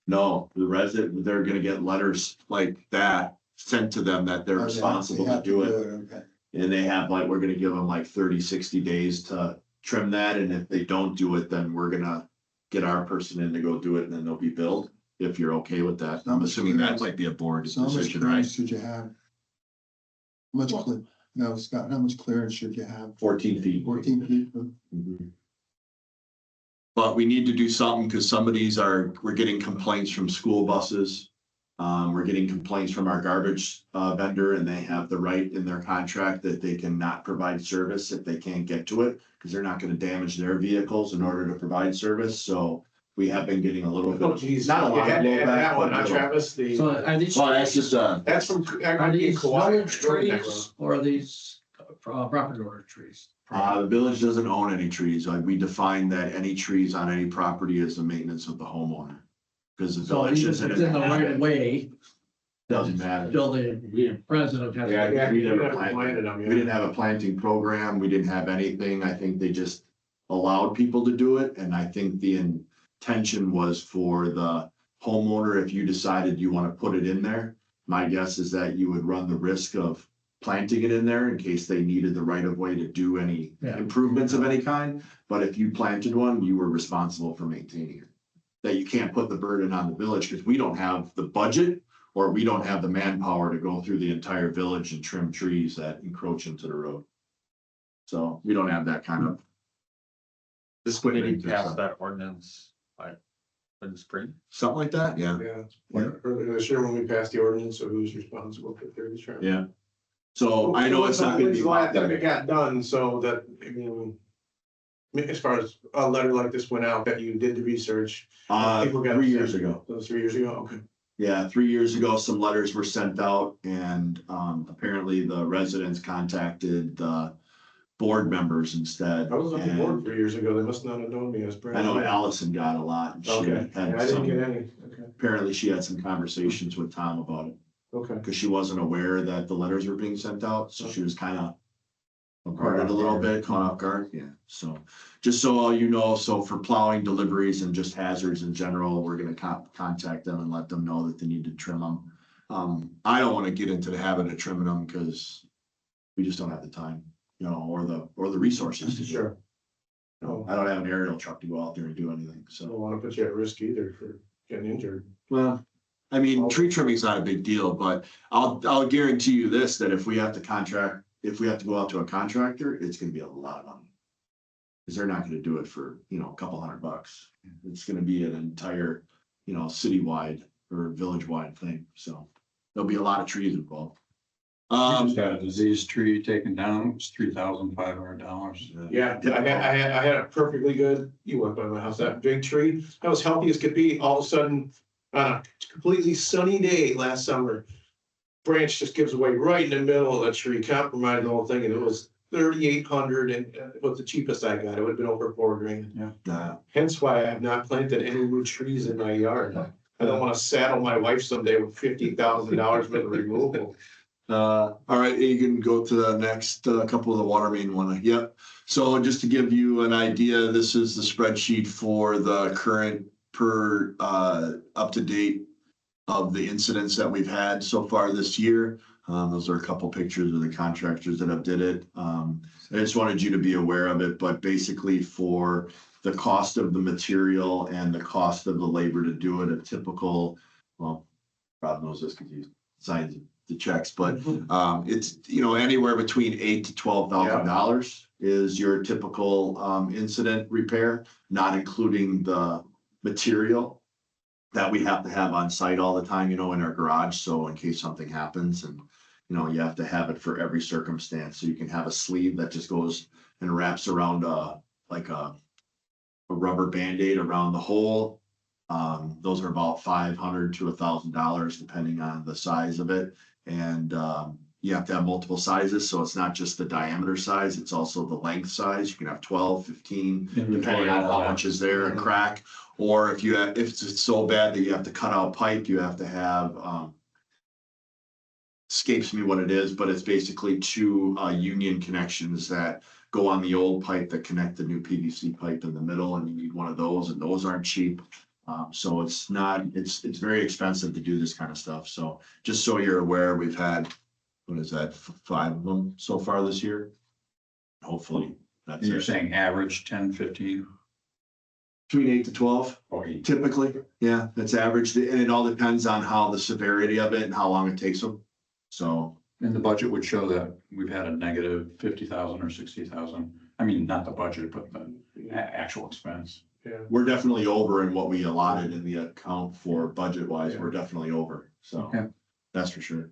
No, the resident, they're gonna get letters like that sent to them that they're Oh, yeah, responsible they to have do it. Okay. And they have like, we're gonna give them like 30, 60 days to trim that, and if they don't do it, then we're gonna get our person in to go do it, and then they'll be billed, if you're okay with that. I'm assuming that might be a board So how much decision, right? clearance should you have? No, Scott, how much clearance should you have? 14 feet. 14 feet? Mhm. But we need to do something, because some of these we're getting complaints from school buses. We're getting complaints from our garbage vendor, and they have the right in their contract that they cannot provide service if they can't get to it, because they're not gonna damage their vehicles in order to provide service, so we have been getting a little bit. Oh, geez. Not a lot of Yeah, blowback, that one, but a huh, little. Travis, So are these? Well, that's just that's from. Are these village trees or are these property owner trees? the village doesn't own any trees. Like, we define that any trees on any property is the maintenance of the homeowner. Because the So village even isn't. within the right of way, Doesn't matter. Still the president has. Yeah, Yeah, we you never have to planted. plant them, We yeah. didn't have a planting program. We didn't have anything. I think they just allowed people to do it. And I think the intention was for the homeowner, if you decided you want to put it in there, my guess is that you would run the risk of planting it in there in case they needed the right of way to do any Yeah. improvements of any kind. But if you planted one, you were responsible for maintaining it. That you can't put the burden on the village because we don't have the budget or we don't have the manpower to go through the entire village and trim trees that encroach into the road. So we don't have that kind of. This committee equipment or passed something. that ordinance like in the spring. Something like that, yeah, Yeah, like earlier this year when we passed the ordinance of who's responsible for thirty traffic. yeah. So I know it's not gonna When's be. the last time it got done, so that, I mean, as far as a letter like this went out, that you did the research, people got 3 years ago. that was 3 years ago, okay. Yeah, 3 years ago, some letters were sent out and apparently the residents contacted the board members instead. I was on the board And 3 years ago, they must not have known me as. I know Allison got a lot. and she Okay, had yeah, I didn't some- get any, okay, Apparently she had some conversations with Tom about it. okay. Because she wasn't aware that the letters were being sent out, so she was kind of guarded a little bit, caught off guard, yeah, so. Just so all you know, so for plowing deliveries and just hazards in general, we're gonna contact them and let them know that they need to trim them. I don't wanna get into the habit of trimming them, because we just don't have the time, you know, or the resources to do it. Sure. No, I don't have an aerial truck to go out there and do anything, I so. don't wanna put you at risk either for getting injured. Well, I mean, tree trimming's not a big deal, but I'll guarantee you this, that if we have to go out to a contractor, it's gonna be a lot of money. Cause they're not gonna do it for, you know, a couple $100. It's gonna be an entire, you know, citywide or village-wide thing, so there'll be a lot of trees involved. We just had a diseased tree taken down, it was $3,500. Yeah, I had a perfectly good, you went by my house, that big tree, that was healthy as could be, all of a sudden, on a completely sunny day last summer. Branch just gives away right in the middle of the tree, compromised the whole thing, and it was 3,800 and it was the cheapest I got, it would have been over $4,000. Hence why I have not planted any new trees in my yard. I don't wanna saddle my wife someday with $50,000 for the removal. All right, you can go to the next couple of the water main one. Yep. So just to give you an idea, this is the spreadsheet for the current up to date of the incidents that we've had so far this year. Those are a couple pictures of the contractors that have did it. I just wanted you to be aware of it, but basically for the cost of the material and the cost of the labor to do it, a typical, well, Rob knows this because he signs the checks, but it's, you know, anywhere between $8,000 to $12,000 is your typical incident repair, not including the material that we have to have on site all the time, you know, in our garage. So in case something happens and, you know, you have to have it for every circumstance. So you can have a sleeve that just goes and wraps around like a rubber Band-Aid around the hole. Those are about $500 to $1,000 depending on the size of it. And you have to have multiple sizes. So it's not just the diameter size, it's also the length size. You can have 12, 15, depending on how much is there and crack. Or if it's so bad that you have to cut out pipe, you have to have, escapes me what it is, but it's basically two union connections that go on the old pipe that connect the new PVC pipe in the middle, and you need one of those, and those aren't cheap. So it's very expensive to do this kind of stuff. So just so you're aware, we've had, what is that, 5 of them so far this year? Hopefully, that's And you're it. saying average 10, 15? Between 8 to 12. Or 8? Typically, yeah, that's average, and it all depends on how the severity of it and how long it takes them. So, And the budget would show that we've had a negative 50,000 or 60,000. I mean, not the budget, but the actual expense. Yeah. we're definitely over in what we allotted in the account for budget wise, we're definitely over, so. Okay. That's for sure.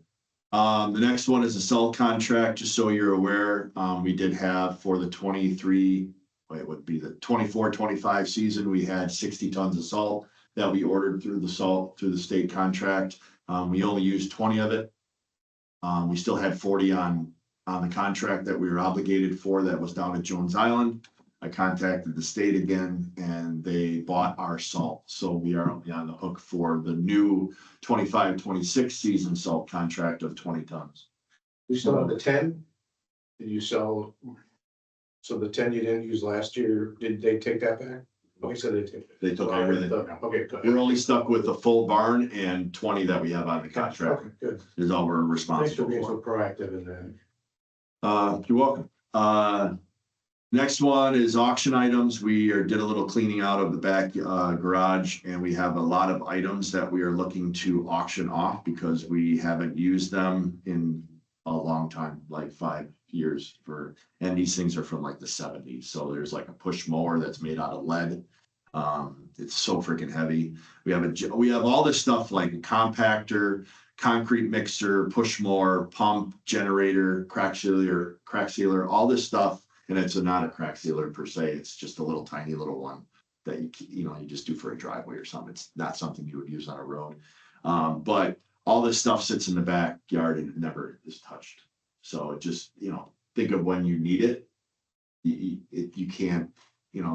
The next one is a salt contract, just so you're aware, we did have for the 24-25 season, we had 60 tons of salt that we ordered through the state contract. We only used 20 of it. We still had 40 on the contract that we were obligated for that was down at Jones Island. I contacted the state again and they bought our salt. So we are only on the hook for the new 25-26 season salt contract of 20 tons. You still have the 10? Did you sell? So the 10 you didn't use last year, did they take that back? Oh, he said they took it. They took everything. Okay, good. We're only stuck with the full barn and 20 that we have on the contract Okay, good. is all we're Thanks for responsible being for. so proactive in that. You're welcome. Next one is auction items. We did a little cleaning out of the back garage and we have a lot of items that we are looking to auction off because we haven't used them in a long time, like 5 years and these things are from like the 70s. So there's like a push mower that's made out of lead. It's so freaking heavy. We have all this stuff like a compactor, concrete mixer, push mower, pump, generator, crack sealer, all this stuff. And it's not a crack sealer per se. It's just a little tiny little one that you just do for a driveway or something. It's not something you would use on a road. But all this stuff sits in the backyard and never is touched. So it just, think of when you need it. You can't,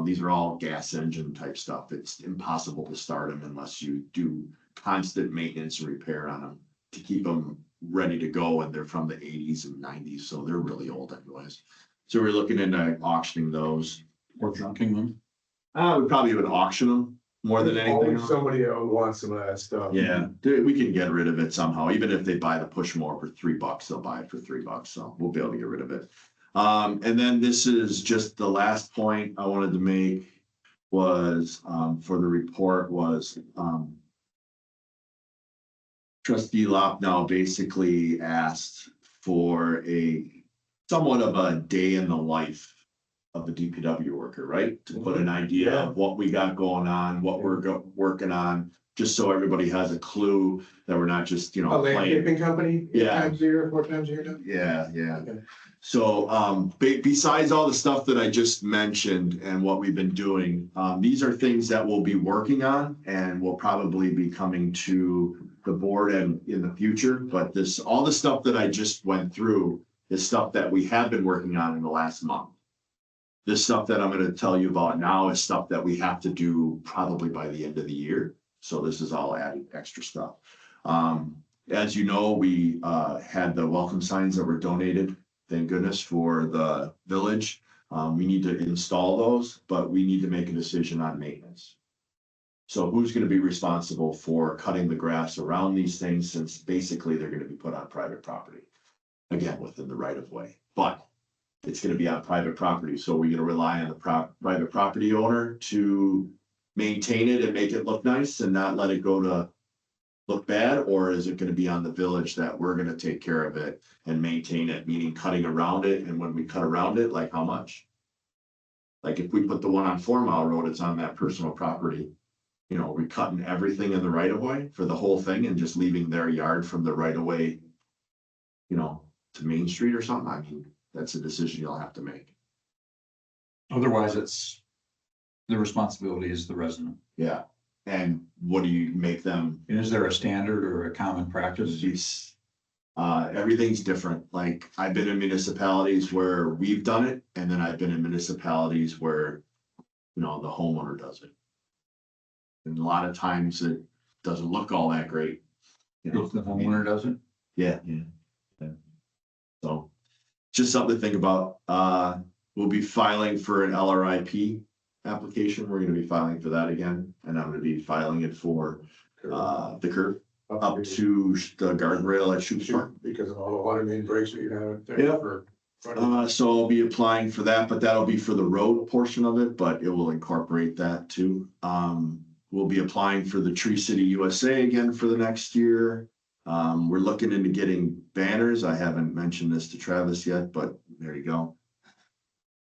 these are all gas engine type stuff. It's impossible to start them unless you do constant maintenance and repair on them to keep them ready to go. And they're from the 80s and 90s. So they're really old anyways. So we're looking into auctioning those. Or junking them. We probably would auction them more than anything Always else. somebody that would want some of that stuff. Yeah, we can get rid of it somehow. Even if they buy the push mower for $3, they'll buy it for $3. So we'll be able to get rid of it. And then this is just the last point I wanted to make was for the report was Trustee Lopnow basically asked for somewhat of a day in the life of the DPW worker, right? To put an idea of what we got going on, what we're working on, just so everybody has a clue that we're not just, A playing. landscaping company? Yeah. 4 times a year now? Yeah. Okay. So, besides all the stuff that I just mentioned and what we've been doing, these are things that we'll be working on and will probably be coming to the board and in the future. But all the stuff that I just went through is stuff that we have been working on in the last month. This stuff that I'm going to tell you about now is stuff that we have to do probably by the end of the year. So this is all added extra stuff. As you know, we had the welcome signs that were donated, thank goodness, for the village. We need to install those, but we need to make a decision on maintenance. So who's going to be responsible for cutting the grass around these things, since basically they're going to be put on private property? Again, within the right of way, but it's going to be on private property. So we're going to rely on the private property owner to maintain it and make it look nice and not let it go to look bad? Or is it going to be on the village that we're going to take care of it and maintain it, meaning cutting around it? And when we cut around it, like how much? Like if we put the one on 4 Mile Road, it's on that personal property. We're cutting everything in the right of way for the whole thing and just leaving their yard from the right of way, to Main Street or something. I mean, that's a decision you'll have to make. Otherwise, it's the responsibility is the resident. Yeah. And what do you make them? And is there a standard or a common practice? Everything's different. Like I've been in municipalities where we've done it, and then I've been in municipalities where, the homeowner does it. And a lot of times it doesn't look all that great. If the homeowner does it? Yeah. So just something to think about. We'll be filing for an LRIP application. We're going to be filing for that again. And I'm going to be filing it for the curb up to the guardrail at Shoups Park. Because of all the water main breaks that you have there. Yeah. For So I'll be applying for that, but that'll be for the road portion of it, but it will incorporate that too. We'll be applying for the Tree City USA again for the next year. We're looking into getting banners. I haven't mentioned this to Travis yet, but there you go.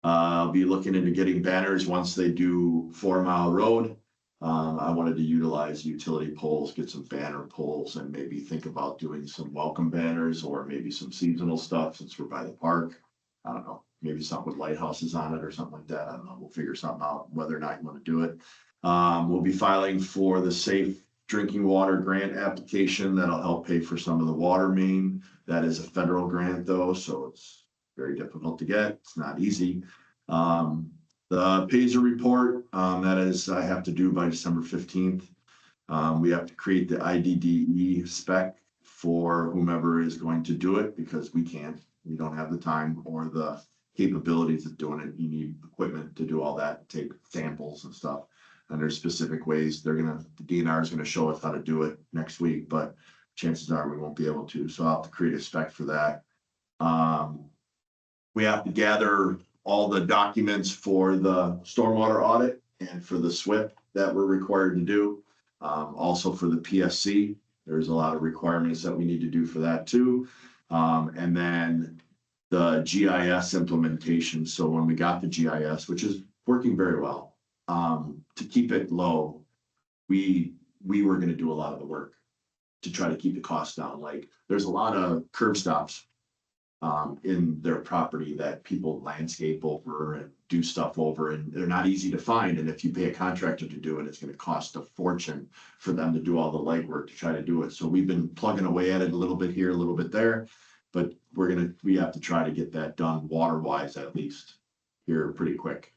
I'll be looking into getting banners once they do 4 Mile Road. I wanted to utilize utility poles, get some banner poles, and maybe think about doing some welcome banners or maybe some seasonal stuff since we're by the park. I don't know, maybe something with lighthouses on it or something like that. I don't know. We'll figure something out whether or not you want to do it. We'll be filing for the Safe Drinking Water Grant application that'll help pay for some of the water main. That is a federal grant though, so it's very difficult to get. It's not easy. The The Paisley report, that is, I have to do by December 15th. We have to create the IDDE spec for whomever is going to do it because we can't. We don't have the time or the capabilities of doing it. You need equipment to do all that, take samples and stuff. And there's specific ways the DNR is gonna show us how to do it next week, but chances are we won't be able to. So I'll have to create a spec for that. We have to gather all the documents for the stormwater audit and for the SWIP that we're required to do. Also for the PSC, there's a lot of requirements that we need to do for that too. And then the GIS implementation. So when we got the GIS, which is working very well, to keep it low, we were gonna do a lot of the work to try to keep the costs down. Like there's a lot of curb stops in their property that people landscape over and do stuff over, and they're not easy to find. And if you pay a contractor to do it, it's gonna cost a fortune for them to do all the legwork to try to do it. So we've been plugging away at it a little bit here, a little bit there, but we have to try to get that done water-wise at least here pretty quick.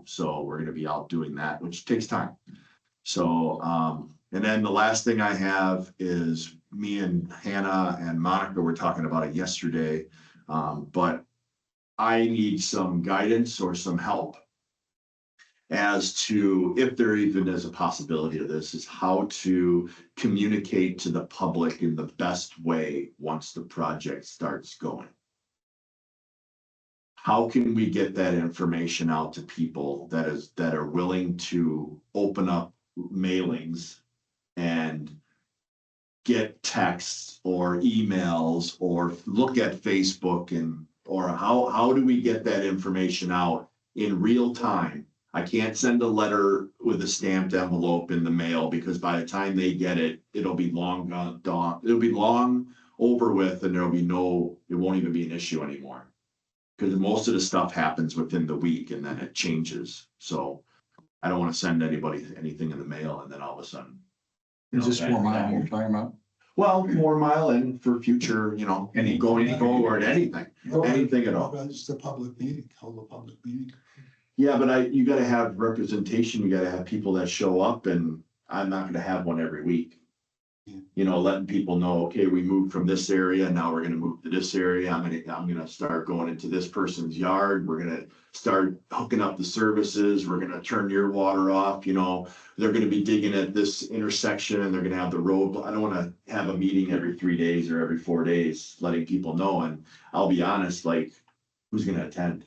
So we're gonna be out doing that, which takes time. So, and then the last thing I have is me and Hannah and Monica were talking about it yesterday. But I need some guidance or some help as to if there even is a possibility of this, is how to communicate to the public in the best way once the project starts going. How can we get that information out to people that are willing to open up mailings and get texts or emails or look at Facebook or how do we get that information out in real time? I can't send a letter with a stamped envelope in the mail because by the time they get it, it'll be long gone, it'll be long over with and it won't even be an issue anymore. Because most of the stuff happens within the week and then it changes. So I don't want to send anybody anything in the mail and then all of a sudden. Is this 4 Mile you're talking about? Well, 4 Mile and for future, going forward, anything at all. It's a public meeting, hold a public meeting. Yeah, but you gotta have representation, you gotta have people that show up and I'm not gonna have one every week. Letting people know, okay, we moved from this area, now we're gonna move to this area, I'm gonna start going into this person's yard, we're gonna start hooking up the services, we're gonna turn your water off, they're gonna be digging at this intersection and they're gonna have the road. I don't wanna have a meeting every 3 days or every 4 days, letting people know, and I'll be honest, like, who's gonna attend?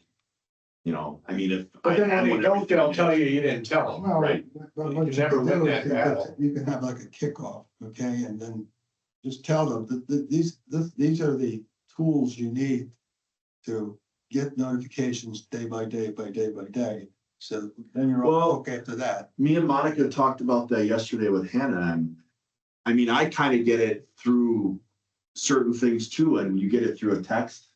If. But then when they don't, they'll tell you didn't tell them, Well, right? but what You you never can win do that is battle. you can have like a kickoff, okay, and then just tell them that these are the tools you need to get notifications day by day by day by day. So then you're all Well, okay after that. Me and Monica talked about that yesterday with Hannah, and I kind of get it through certain things too, and you get it through a text.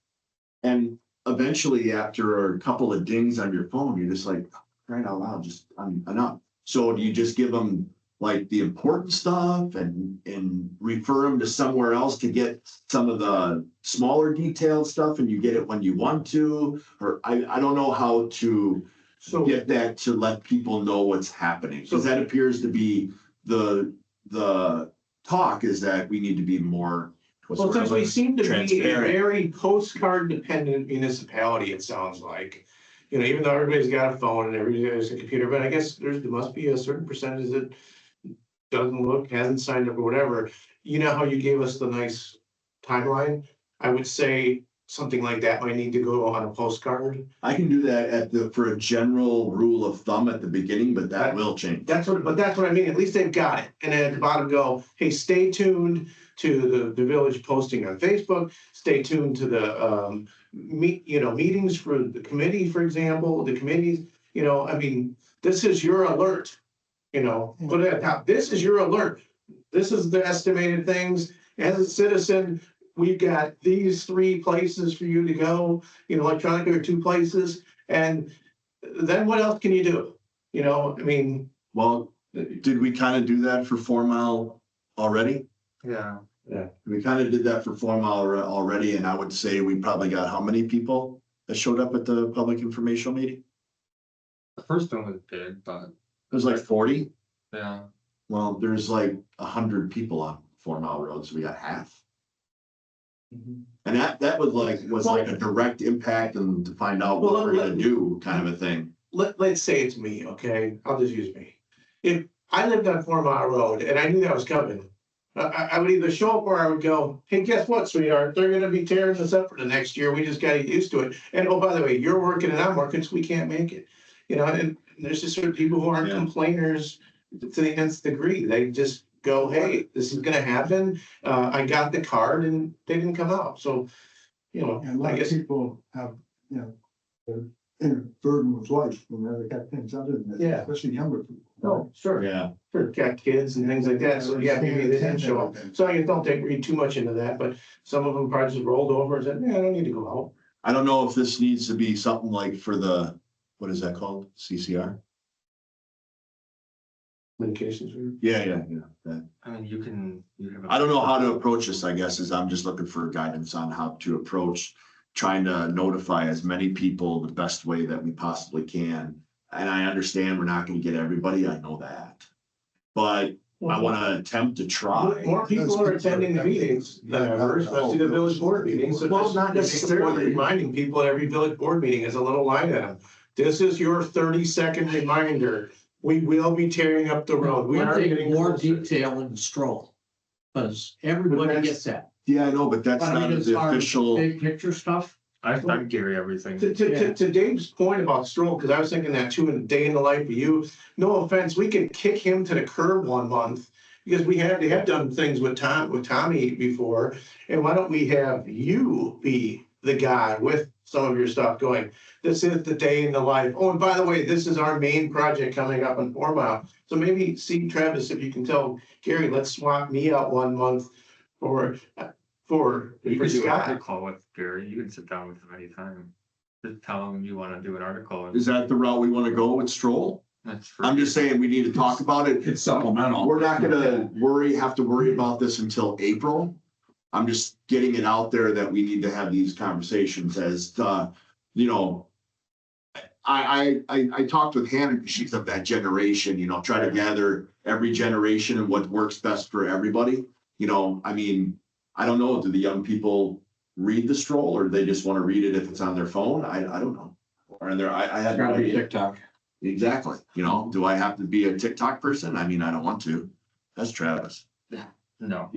And eventually, after a couple of dings on your phone, you're just like, right out loud, just enough. So do you just give them like the important stuff and refer them to somewhere else to get some of the smaller detailed stuff, and you get it when you want to? Or I don't know how to get that to let people know what's happening, because that appears to be the talk, is that we need to be more. Well, since we seem to be a Transparent. very postcard dependent municipality, it sounds like. Even though everybody's got a phone and everybody has a computer, but I guess there must be a certain percentage that hasn't signed up or whatever. How you gave us the nice timeline? I would say something like that might need to go on a postcard. I can do that for a general rule of thumb at the beginning, but that will change. That's what I mean. At least they've got it. And then at the bottom go, hey, stay tuned to the village posting on Facebook, stay tuned to the meetings for the committee, for example, the committees, this is your alert. Put it at the top. This is your alert. This is the estimated things. As a citizen, we've got these 3 places for you to go, electronically, or 2 places. And then what else can you do? Well, did we kind of do that for 4 Mile already? Yeah. We kind of did that for 4 Mile already, and I would say we probably got how many people that showed up at the public informational meeting? The first one was big, but There's like 40. yeah, Well, there's like 100 people on 4 Mile Road, so we got half. And that was like a direct impact and to find out what we're gonna do kind of a thing. Let's say it's me, okay? I'll just use me. If I lived on 4 Mile Road and I knew that was coming, I would either show up or I would go, hey, guess what, sweetheart? They're gonna be tearing us up for the next year. We just gotta get used to it. And oh, by the way, you're working and I'm working, so we can't make it. You know, and there's just certain people who aren't Yeah. complainers to the nth degree. They just go, hey, this is gonna happen. I got the card and they didn't come out. So, you know, And a lot I of guess. people have, they're in a burden with life, they got things other than that, Yeah. especially younger people. Oh, sure. Yeah. Sure, got kids and things like that, so yeah, maybe they didn't show up. So I don't read too much into that, but some of them probably just rolled over and said, yeah, I don't need to go out. I don't know if this needs to be something like for the, what is that called? CCR? Communications. Yeah. That. I mean, you can. I don't know how to approach this, I guess, is I'm just looking for guidance on how to approach trying to notify as many people the best way that we possibly can. And I understand we're not gonna get everybody, I know that. But I wanna attempt to try. More people are attending the meetings than ever, especially the village board meetings. So Well, just not make a point of necessarily. reminding people at every village board meeting is a little line item. This is your 30-second reminder. We will be tearing up the road. We One are thing, getting more closer. detail in the stroll. Because everybody that's- gets that. Yeah, I know, but that's But I not mean, as the far as official. big picture stuff, I sent Gary everything. To Dave's point about Stroll, because I was thinking that too, in a day in the life of you, no offense, we could kick him to the curb 1 month. Because they have done things with Tommy before, and why don't we have you be the guy with some of your stuff going? This is the day in the life. Oh, and by the way, this is our main project coming up in 4 Mile. So maybe see Travis, if you can tell Gary, let's swap me out 1 month for You can do an Scott. article with Gary. You can sit down with him anytime. Just tell him you want to do an article. and Is that the route we wanna go with Stroll? That's for I'm just saying we need to talk about it. It's supplemental. We're not gonna have to worry about this until April. I'm just getting it out there that we need to have these conversations as, you know. I talked with Hannah, because she's of that generation, you know, try to gather every generation and what works best for everybody. You know, I mean, I don't know, do the young people read the Stroll or do they just wanna read it if it's on their phone? I don't know. Or in there, I had no Gotta be idea. TikTok. Exactly, you know, do I have to be a TikTok person? I mean, I don't want to. That's Travis. no.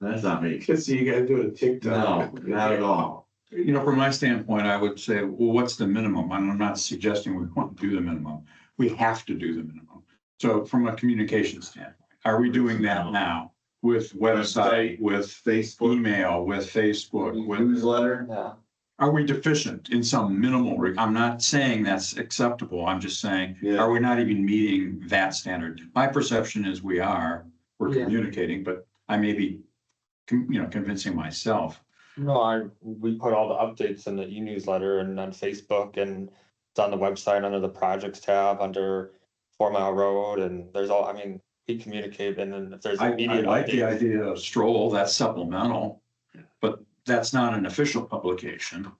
That's not me. Just so you gotta do it a TikTok. No, not at all. You know, from my standpoint, I would say, well, what's the minimum? I'm not suggesting we want to do the minimum. We have to do the minimum. So from a communication standpoint, are we doing that now with website, with Facebook, email, with Facebook, with? newsletter. Yeah. Are we deficient in some minimal, I'm not saying that's acceptable. I'm just saying, Yeah. are we not even meeting that standard? My perception is we're Yeah. communicating, but I may be, convincing myself. No, we put all the updates in the e-newsletter and on Facebook, and it's on the website under the projects tab under 4 Mile Road, and there's all, I mean, we communicate, and then if there's I immediate like the updates. idea of Stroll, that's supplemental, but that's not an official publication.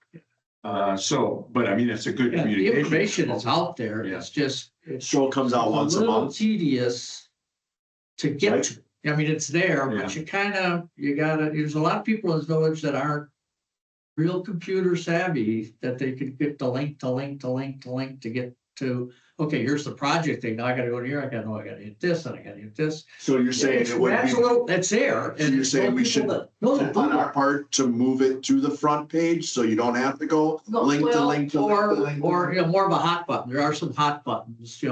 But I mean, it's a good yeah, the communication. information is out there, it's just, it's Stroll comes out once a little month. tedious to get Right. to. I mean, it's there, but you gotta, there's a lot of people in this village that aren't real computer savvy, that they could get the link to get to, okay, here's the project thing. Now I gotta go to here. I gotta hit this and I gotta hit this. So you're saying it would That's be a little, that's there. So you're saying we should on our part to move it to the front page, so you don't have to go link to link to link to link. Or, more of a hot button. There are some hot buttons,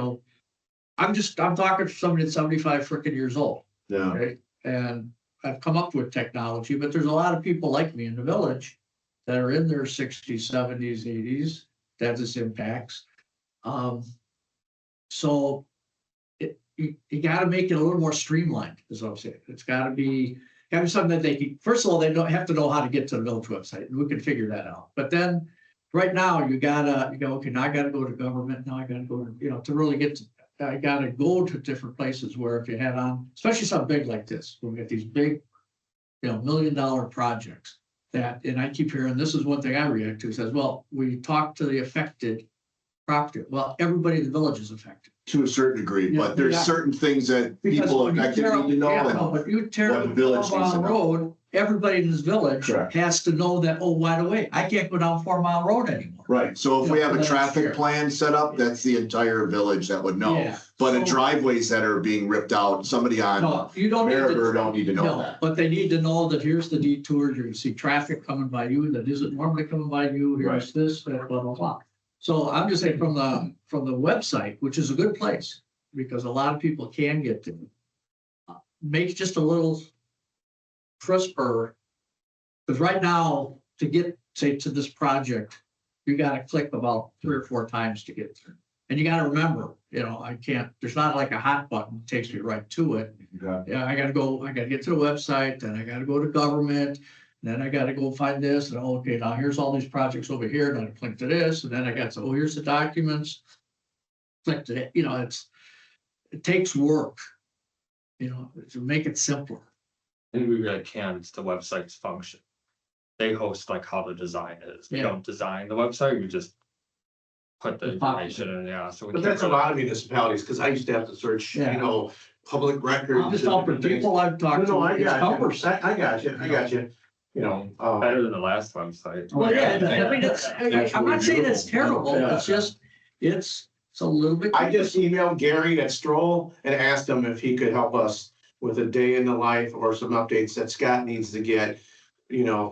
I'm talking to somebody that's 75 frickin' years old. Yeah, Okay, and I've come up with technology, but there's a lot of people like me in the village that are in their 60s, 70s, 80s, that this impacts. So you gotta make it a little more streamlined, is what I'm saying. It's gotta be something that they can, first of all, they don't have to know how to get to the village website, and we can figure that out. But then, right now, you go, okay, now I gotta go to government, now I gotta go to, to really get to, I gotta go to different places where if you had on, especially something big like this, we get these big, $1 million projects that, and I keep hearing, this is one thing I react to, says, well, we talked to the affected property. Well, everybody in the village is affected. To a certain degree, Yeah, but there's yeah. certain things that Because people when you affected tear need to know. yeah, and- no, but you tear what up the village 4 needs to Mile know. Road, everybody in this village Correct. has to know that, oh, by the way, I can't go down 4 Mile Road anymore. Right, so if we have a That's traffic fair. plan set up, that's the entire village that would know. Yeah. But in So- driveways that are being ripped out, somebody on No, you don't need Maribor to, don't need to know no, that. but they need to know that here's the detours, you're gonna see traffic coming by you that isn't normally coming by you, here's this, that, blah, blah, blah. So I'm just saying from the website, which is a good place, because a lot of people can get to. Make just a little crisper. Because right now, to get, say, to this project, you gotta click about 3 or 4 times to get through. And you gotta remember, I can't, there's not like a hot button that takes me right to it. Okay. Yeah, I gotta get to the website, then I gotta go to government, then I gotta go find this, and okay, now here's all these projects over here, then I click to this, and then I got, oh, here's the documents. Click to it, it takes work, to make it simpler. And we really can, it's the website's function. They host like how the design is. We Yeah. don't design the website, we just put the The box. information in, yeah, so. we But can't that's a really- lot of municipalities, because I used to have to search, Yeah. public records. I'm just and helping different things. people I've No, talked no, to, I it's got you. cumbersome. I got you. Better than the last website. Well, yeah, I mean, I'm not saying it's terrible, it's just, it's a little bit. I just emailed Gary at Stroll and asked him if he could help us with a day in the life or some updates that Scott needs to get,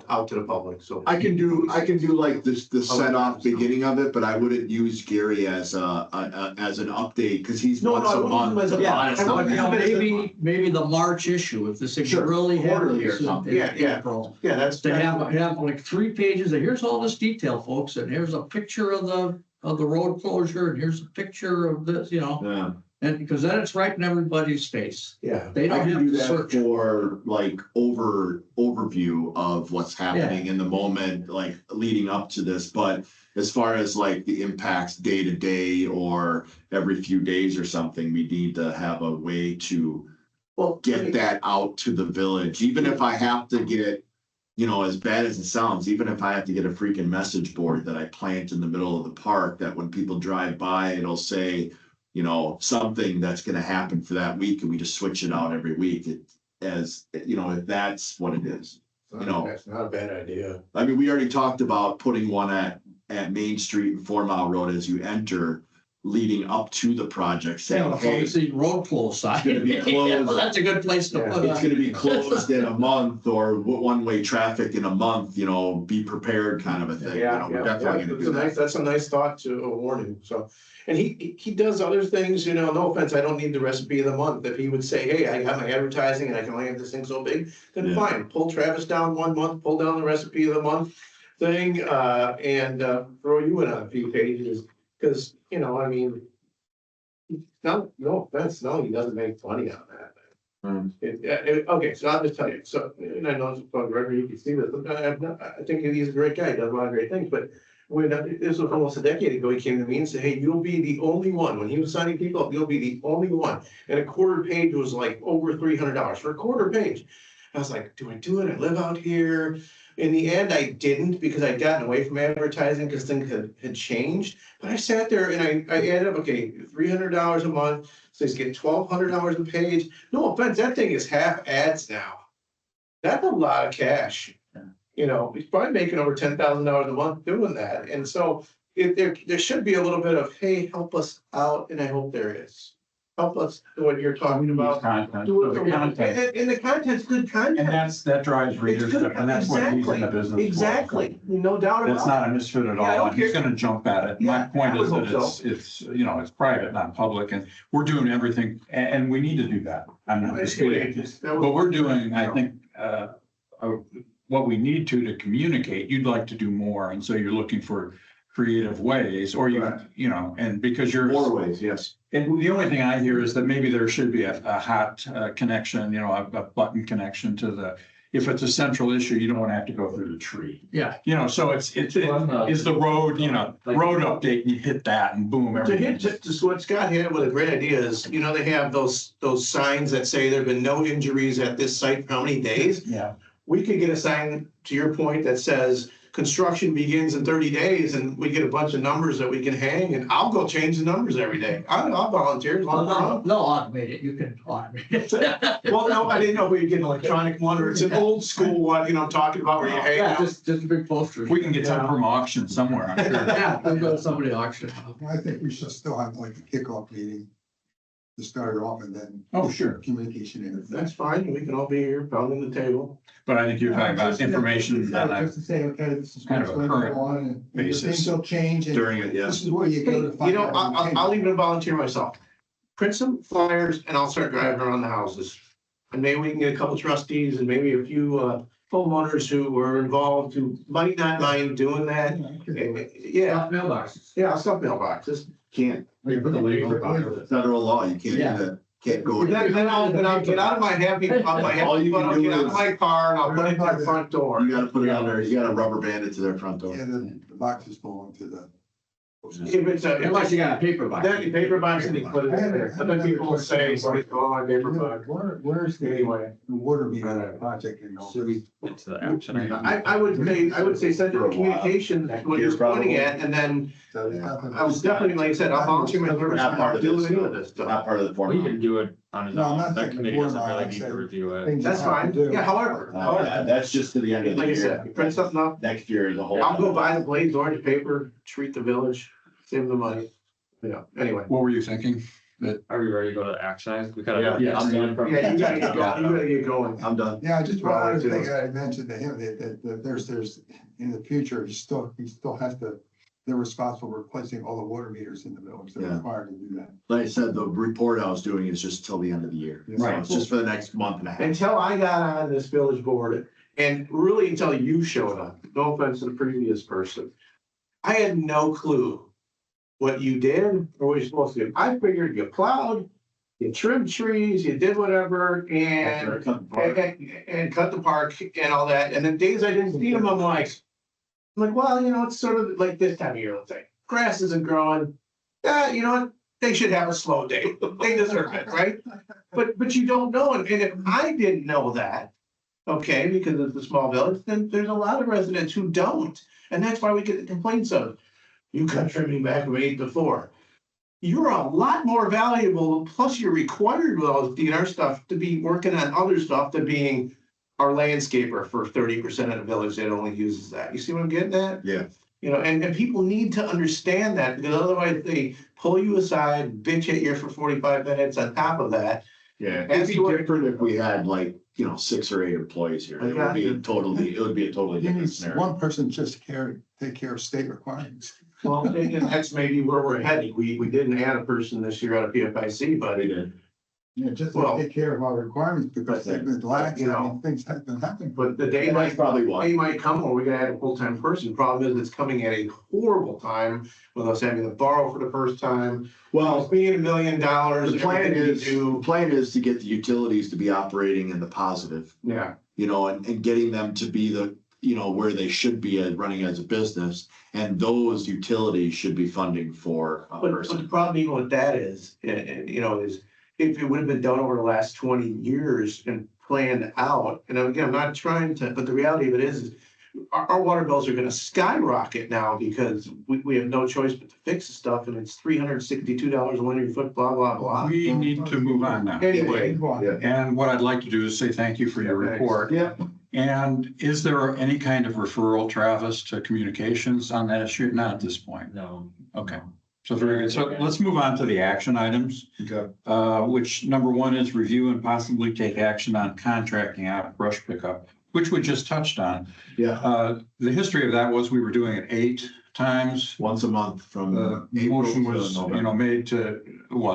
out to the public, so. I can do like this, the set off beginning of it, but I wouldn't use Gary as as an update, because he's No, once I a wouldn't use him month. as a- Yeah, I wouldn't use him as a- maybe the March issue, if this thing Sure, really quarterly or happens something. in Yeah. April. Yeah, that's. To have like 3 pages, and here's all this detail, folks, and here's a picture of the road closure, and here's a picture of this, Yeah, and because then it's right in everybody's face. Yeah. They I don't can have do to that search. for like overview of what's happening in the moment, like leading up to this, but as far as like the impacts day to day or every few days or something, we need to have a way to Well, get that out to the village, even if I have to get, as bad as it sounds, even if I have to get a freaking message board that I plant in the middle of the park, that when people drive by, it'll say, something that's gonna happen for that week, and we just switch it out every week. If that's what it is. That's not a bad idea. I mean, we already talked about putting one at Main Street and 4 Mile Road as you enter, leading up to the project, saying, Yeah, hey, the road closed sign. gonna be closed. Yeah, well, that's a good place to Yeah. put it's it. gonna be closed in a month, or one-way traffic in a month, be prepared kind of a thing. We're definitely gonna do that. That's a nice thought to a warning, so. And he does other things, no offense, I don't need the recipe of the month. If he would say, hey, I got my advertising and I can only have this thing so big, then Yeah. fine, pull Travis down 1 month, pull down the recipe of the month thing, and throw you in on a few pages, because, I mean. No offense, no, he doesn't make money on that. Okay, so I'll just tell you, so, and I know it's on record, you can see this, I think he's a great guy, he does a lot of great things, but when, this was almost a decade ago, he came to me and said, hey, you'll be the only one, when he was signing people up, you'll be the only one, and a quarter page was like over $300 for a quarter page. I was like, do I do it? I live out here. In the end, I didn't, because I'd gotten away from advertising because things had changed. But I sat there and I added up, okay, $300 a month, so he's getting $1,200 a page. No offense, that thing is half ads now. That's a lot of cash. He's probably making over $10,000 a month doing that. And so there should be a little bit of, hey, help us out, and I hope there is. Help us do what you're talking about. Content, Do so it, the content, and the content's good content. and that drives It's readership, good, and that's what he's in the exactly, business for. exactly, no doubt about it. That's not a misfit at Yeah, I all, don't and he's care. gonna jump at it. My Yeah, point I would is that hope it's private, not public, and we're doing everything, and we need to do that. I'm not disputing it. But we're doing, I think, what we need to communicate. You'd like to do more, and so you're looking for creative ways, or and because you're. More ways, yes. And the only thing I hear is that maybe there should be a hot connection, a button connection to if it's a central issue, you don't want to have to go through the tree. Yeah. So it's the road, road update, and you hit that and boom, To hit, everything. just what Scott had with a great idea is, they have those signs that say there've been no injuries at this site for how many days? Yeah. We could get a sign, to your point, that says construction begins in 30 days and we get a bunch of numbers that we can hang, and I'll go change the numbers every day. I'll volunteer as long as I'm. They'll automate it, you can automate it. Well, no, I didn't know if we could get an electronic one or it's an old school one, I'm talking about where you hang Yeah, out. just a big poster. We can get some from auction somewhere, I'm sure. Yeah, we'll go to somebody auction. I think we should still have like a kickoff meeting to start it off and then. Oh, sure. Communication in. That's fine, we can all be here pounding the table. But I think you're talking about information that Just to say, okay, this is kind of what's a going current on and basis. things will change and During it, yeah. this is where you Hey, go to you find know, out. I'll even volunteer myself. Print some flyers and I'll start driving around the houses. And maybe we can get a couple trustees and maybe a few homeowners who were involved who might not mind doing that. Yeah, Mailboxes. yeah, stuff mailboxes. Can't, federal law, you can't do Yeah. that, can't go. Then I'll get out of my happy, All you can I'll do get out of is- my car and I'll put it in their front door. You gotta put it on there, you gotta rubber band it to their front door. Yeah, the boxes belong to the. If it's a, Unless you got a paper box. then paper box and you put it in there. But then people will say, somebody's going on my paper box. Where's the Anyway. water meter project and all this? It's the action item. I would say send it to communications, what you're pointing at, and then So there's nothing- I was definitely, like I said, I'll volunteer my service, Not part I'll of do this, any of this stuff. Not part of the We format. can do it on his No, I'm own. not That saying committee the doesn't format, really I need said to review it. Things you That's have to fine, do. yeah, however, That's just to the end of the like I year. said, you print something up, Next year is a whole. I'll go buy the Blades orange paper, treat the village, save the money. Yeah, anyway. What were you thinking? Are we ready to go to action items? We kind of. Yeah, I'm done. Yeah, you gotta get going, you gotta get going. I'm done. Yeah, just one Well, other too. thing I mentioned to him, that there's, in the future, he still has to, they're responsible for replacing all the water meters in the village. They're Yeah. required to do that. Like I said, the report I was doing is just till the end of the year. So Right. it's just for the next month and a half. Until I got on this village board, and really until you showed up, no offense to the previous person, I had no clue what you did or what you're supposed to do. I figured you plowed, you trimmed trees, you did whatever, and cut the park and all that. And the days I didn't see them, I'm like, well, you know, it's sort of like this time of year thing. Grass isn't growing. You know what? They should have a slow day. They deserve it, right? But you don't know it. And if I didn't know that, okay, because it's a small village, then there's a lot of residents who don't. And that's why we get the complaints of, you cut trimming back from 8 to 4. You're a lot more valuable, plus you're required with all this DNR stuff to be working on other stuff than being our landscaper for 30% of the village that only uses that. You see what I'm getting at? Yeah. You know, and people need to understand that, because otherwise they pull you aside, bitch at you for 45 minutes on top of that. Yeah, it'd be different if we had like, 6 or 8 employees here. It would be a totally You different need scenario. one person just to take care of state requirements. Well, and that's maybe where we're heading. We didn't add a person this year out of PFIC, but We did. Yeah, just to Well- take care of our requirements because they've been lax, You know. things have been happening. but the day And that's might, probably why. day might come where we gotta add a full-time person. Problem is, it's coming at a horrible time with us having to borrow for the first time. Well, Being $1 million, the plan everything we is, do. to get the utilities to be operating in the positive, Yeah, and getting them to be the, where they should be at running as a business. And those utilities should be funding for a but the person. problem even with that is, is if it would have been done over the last 20 years and planned out, and again, I'm not trying to, but the reality of it is our water bills are gonna skyrocket now because we have no choice but to fix the stuff, and it's $362 a linear foot, blah, blah, blah. We need to move on now. Anyway, Yeah. And what I'd like to do is say thank you for your Yeah, thanks. report. Yeah. And is there any kind of referral, Travis, to communications on that issue? Not at this point. No. Okay. So very good. So let's move on to the action items, Okay. which number one is review and possibly take action on contracting out brush pickup, which we just touched on. Yeah, The history of that was we were doing it 8 times. once a month from The April motion to was, November. made to,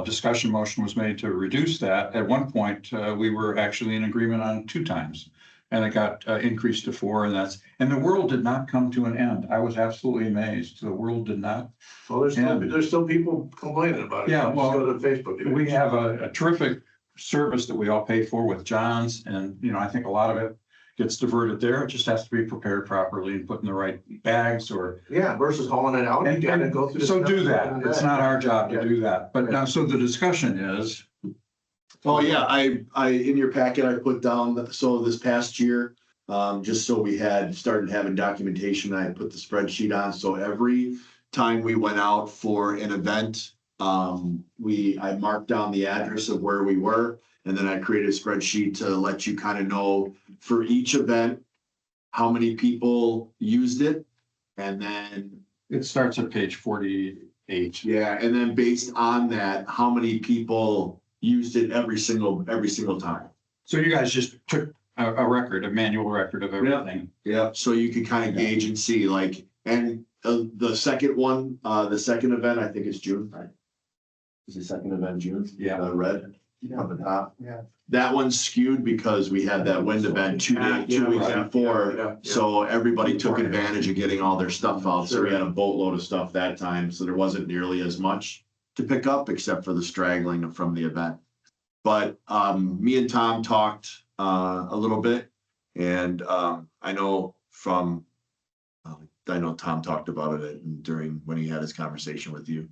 discussion motion was made to reduce that. At one point, we were actually in agreement on 2 times. And it got increased to 4, and the world did not come to an end. I was absolutely amazed. The world did not. well, there's still people complaining about it. Yeah, Just well, go to Facebook. We have a terrific service that we all pay for with John's, and, I think a lot of it gets diverted there. It just has to be prepared properly and put in the right bags or. Yeah, versus hauling it out. You gotta go through. the So do steps that. and It's not our job to Yeah. do that. But now, so the discussion is, Oh, yeah, I, in your packet, I put down, so this past year, just so we had started having documentation. I put the spreadsheet on, so every time we went out for an event, I marked down the address of where we were, and then I created a spreadsheet to let you kind of know for each event how many people used it, and then It starts at page 48. yeah, and then based on that, how many people used it every single time. So you guys just took a record, a manual record of everything. Yeah, so you can kind of gauge and see like, and the second one, the second event, I think is June, right? Is the second event June? Yeah. Red on the top. Yeah. That one's skewed because we had that wind event 2 weeks Yeah, before. yeah. So everybody took advantage of getting all their stuff out. So we had a boatload of stuff that time, so there wasn't nearly as much to pick up except for the straggling from the event. But me and Tom talked a little bit, and I know Tom talked about it during when he had his conversation with you.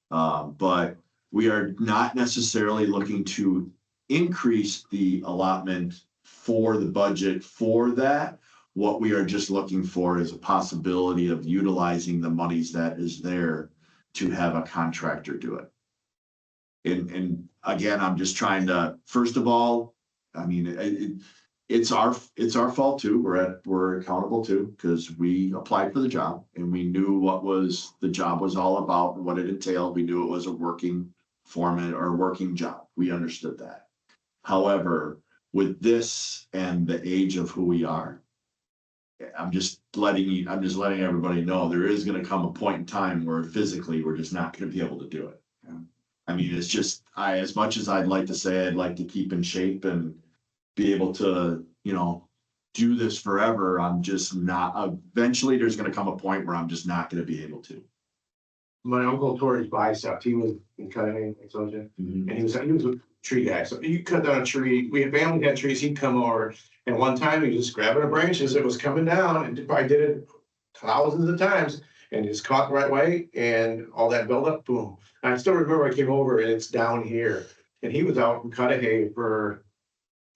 But we are not necessarily looking to increase the allotment for the budget for that. What we are just looking for is a possibility of utilizing the monies that is there to have a contractor do it. And again, I'm just trying to, first of all, I mean, it's our fault too. We're accountable too, because we applied for the job and we knew what the job was all about and what it entailed. We knew it was a working foreman or working job. We understood that. However, with this and the age of who we are, I'm just letting everybody know there is going to come a point in time where physically we're just not going to be able to do it. I mean, it's just, as much as I'd like to say I'd like to keep in shape and be able to, do this forever, I'm just not, eventually there's gonna come a point where I'm just not gonna be able to. My uncle tore his bicep. He was in cutting, I told you, and he was a tree guy. So you cut down a tree. We had family had trees. He'd come over, and one time he was just grabbing a branch as it was coming down, and I did it thousands of times, and just caught the right way, and all that buildup, boom. And I still remember I came over, and it's down here, and he was out in Cudahy for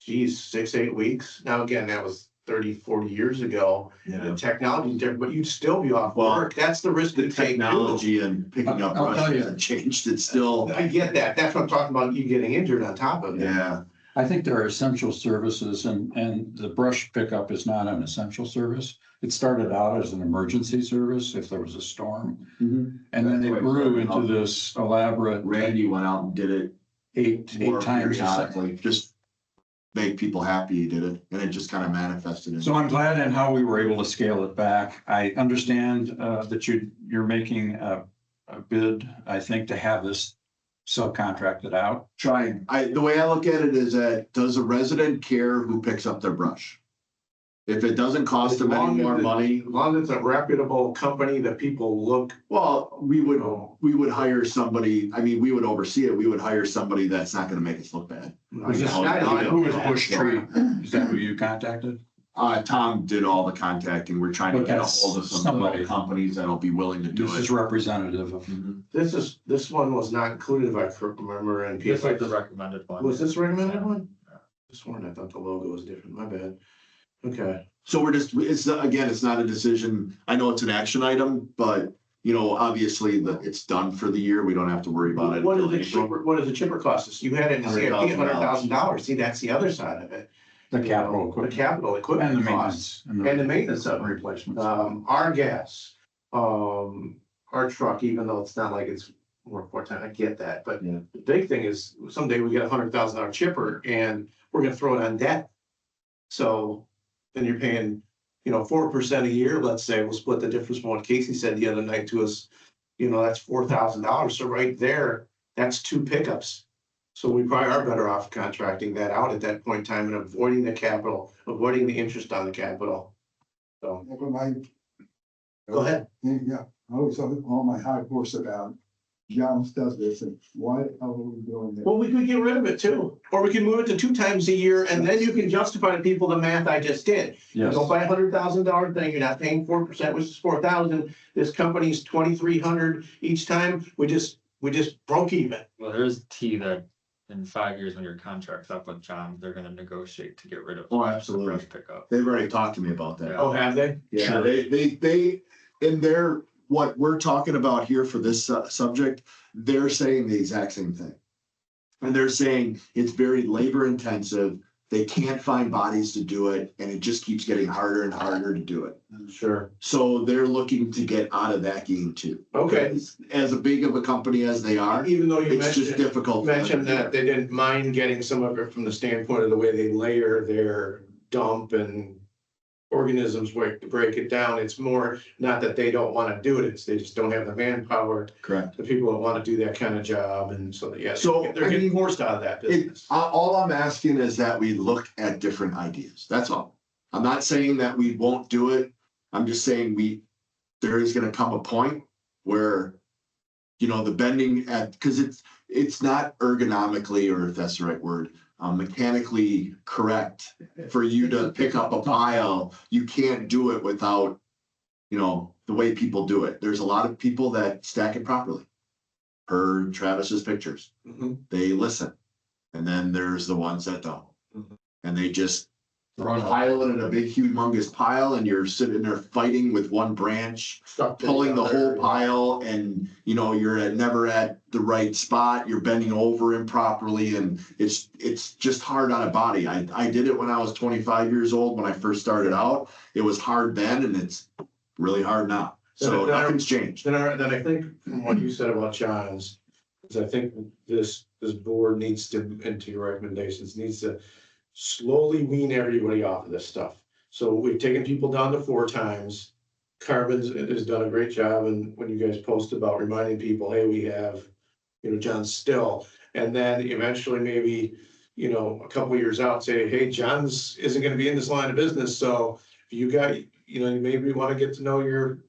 6-8 weeks. Now, again, that was 30-40 years ago. The technology is different, but you'd still be off work. That's the risk The you take. technology and picking up I'll tell brush you. hasn't changed. It's still, I get that. That's what I'm talking about, you getting injured on top of it. yeah. I think there are essential services and the brush pickup is not an essential service. It started out as an emergency service if there was a storm. And then it grew into this elaborate Randy went out and did it eight more times a second. periodically, just make people happy he did it, and it just kind of manifested in. So I'm glad in how we were able to scale it back. I understand that you're making a bid, I think, to have this subcontracted out. Trying, the way I look at it is that, does a resident care who picks up their brush? If it doesn't cost them any more money, As long as it's a reputable company that people look. well, we would hire somebody, I mean, we would oversee it, we would hire somebody that's not gonna make us look bad. Was this, I know. who was Bush Tree? Is that who you contacted? Tom did all the contacting, we're trying to But get a that's hold of some somebody. little companies that'll be willing to do This it. is representative of. This one was not included, if I remember, in It's like the PSI. recommended one. Was this recommended one? This one, I thought the logo was different, my bad. Okay. So we're just, again, it's not a decision, I know it's an action item, but, obviously, it's done for the year, we don't have to worry about it. What does until the April. chipper, what does the chipper cost us? You had it in CIP, $100,000. See, that's the other side of it. The You capital know, equipment. The capital And the equipment costs. maintenance. And the maintenance of it. Replacements. Our gas, our truck, even though it's not like it's more important, I get that, but Yeah. the big thing is someday we get $100,000 chipper and we're gonna throw it on debt. So then you're paying, 4% a year, let's say, we'll split the difference from what Casey said the other night to us. That's $4,000. So right there, that's 2 pickups. So we probably are better off contracting that out at that point in time and avoiding the capital, avoiding the interest on the capital. So, go ahead. Yeah, I always thought all my high horse about Jones does this, and why the hell are we doing this? Well, we could get rid of it too, or we can move it to 2 times a year, and then you can justify to people the math I just did. You Yes. don't buy $100,000 thing, you're not paying 4%, which is 4,000. This company's 2,300 each time. We just broke even. Well, there is a T that in 5 years when your contract's up with John, they're gonna negotiate to get rid of. Oh, the absolutely. brush pickup. They've already talked to me about that. Oh, have they? Yeah, Sure. they, in their, what we're talking about here for this subject, they're saying the exact same thing. And they're saying it's very labor intensive. They can't find bodies to do it, and it just keeps getting harder and harder to do it. Sure. So they're looking to get out of that game too. Okay. As a big of a company as they are, Even though you it's just mentioned, difficult. for them to mentioned do that it. they didn't mind getting some of it from the standpoint of the way they layer their dump and organisms to break it down. It's more not that they don't want to do it, it's they just don't have the manpower, Correct. the people that want to do that kind of job, and so that, yeah, So, they're I getting mean, forced out of that business. All I'm asking is that we look at different ideas. That's all. I'm not saying that we won't do it. I'm just saying there is gonna come a point where, you know, the bending because it's not ergonomically, or if that's the right word, mechanically correct for you to pick up a pile. You can't do it without, you know, the way people do it. There's a lot of people that stack it properly. Per Travis's pictures. Mhm. They listen. And then there's the ones that don't. Mhm. And they just pile it in a big humongous pile, and you're sitting there fighting with one branch, Stuck pulling the whole together. pile, and you know, you're never at the right spot, you're bending over improperly, and it's just hard on a body. I did it when I was 25 years old, when I first started out. It was hard then, and it's really hard now. So Then I- nothing's changed. Then I think from what you said about John's, is I think this board needs to, into your recommendations, needs to slowly wean everybody off of this stuff. So we've taken people down to 4 times. Carmen's has done a great job, and when you guys post about reminding people, hey, we have, you know, John Still. And then eventually maybe, you know, a couple of years out, say, hey, John's isn't gonna be in this line of business, so you got, you know, you maybe wanna get to know your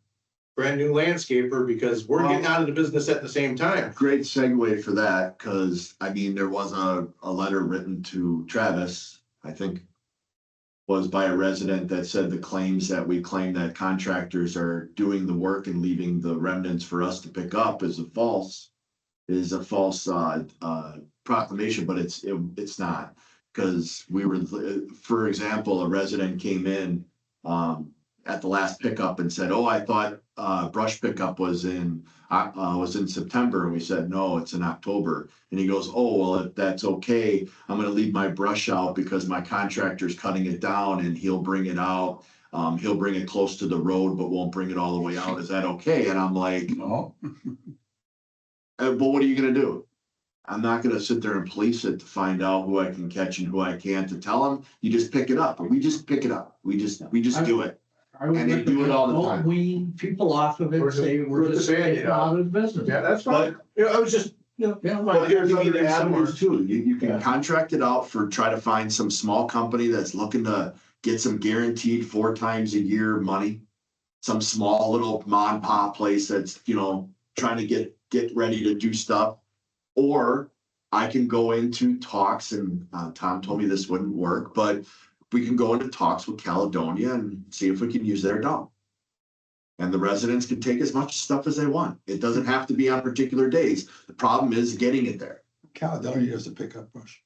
brand new landscaper, because we're getting out of the business at the same time. Great segue for that, because I mean, there was a letter written to Travis, I think. Was by a resident that said the claims that we claim that contractors are doing the work and leaving the remnants for us to pick up is a false proclamation, but it's not. Because we were, for example, a resident came in at the last pickup and said, oh, I thought brush pickup was in September. And we said, no, it's in October. And he goes, oh, well, if that's okay, I'm gonna leave my brush out because my contractor's cutting it down and he'll bring it out. He'll bring it close to the road, but won't bring it all the way out. Is that okay? And I'm like, No, but what are you gonna do? I'm not gonna sit there and police it to find out who I can catch and who I can't, to tell them, you just pick it up. We just pick it up. We just do it. I would And they do it all the don't time. wean people off of it, We're say just- we're we're just the Band-Aid getting out of business. Yeah, that's fine. You know, I was just, you know, Yeah, well, But there's you need other it somewhere. avenues too. You can Yeah. contract it out for, try to find some small company that's looking to get some guaranteed 4 times a year money. Some small little mom and pop place that's, you know, trying to get ready to do stuff. Or I can go into talks, and Tom told me this wouldn't work, but we can go into talks with Caledonia and see if we can use their dump. And the residents can take as much stuff as they want. It doesn't have to be on particular days. The problem is getting it there. Caledonia doesn't pick up brush.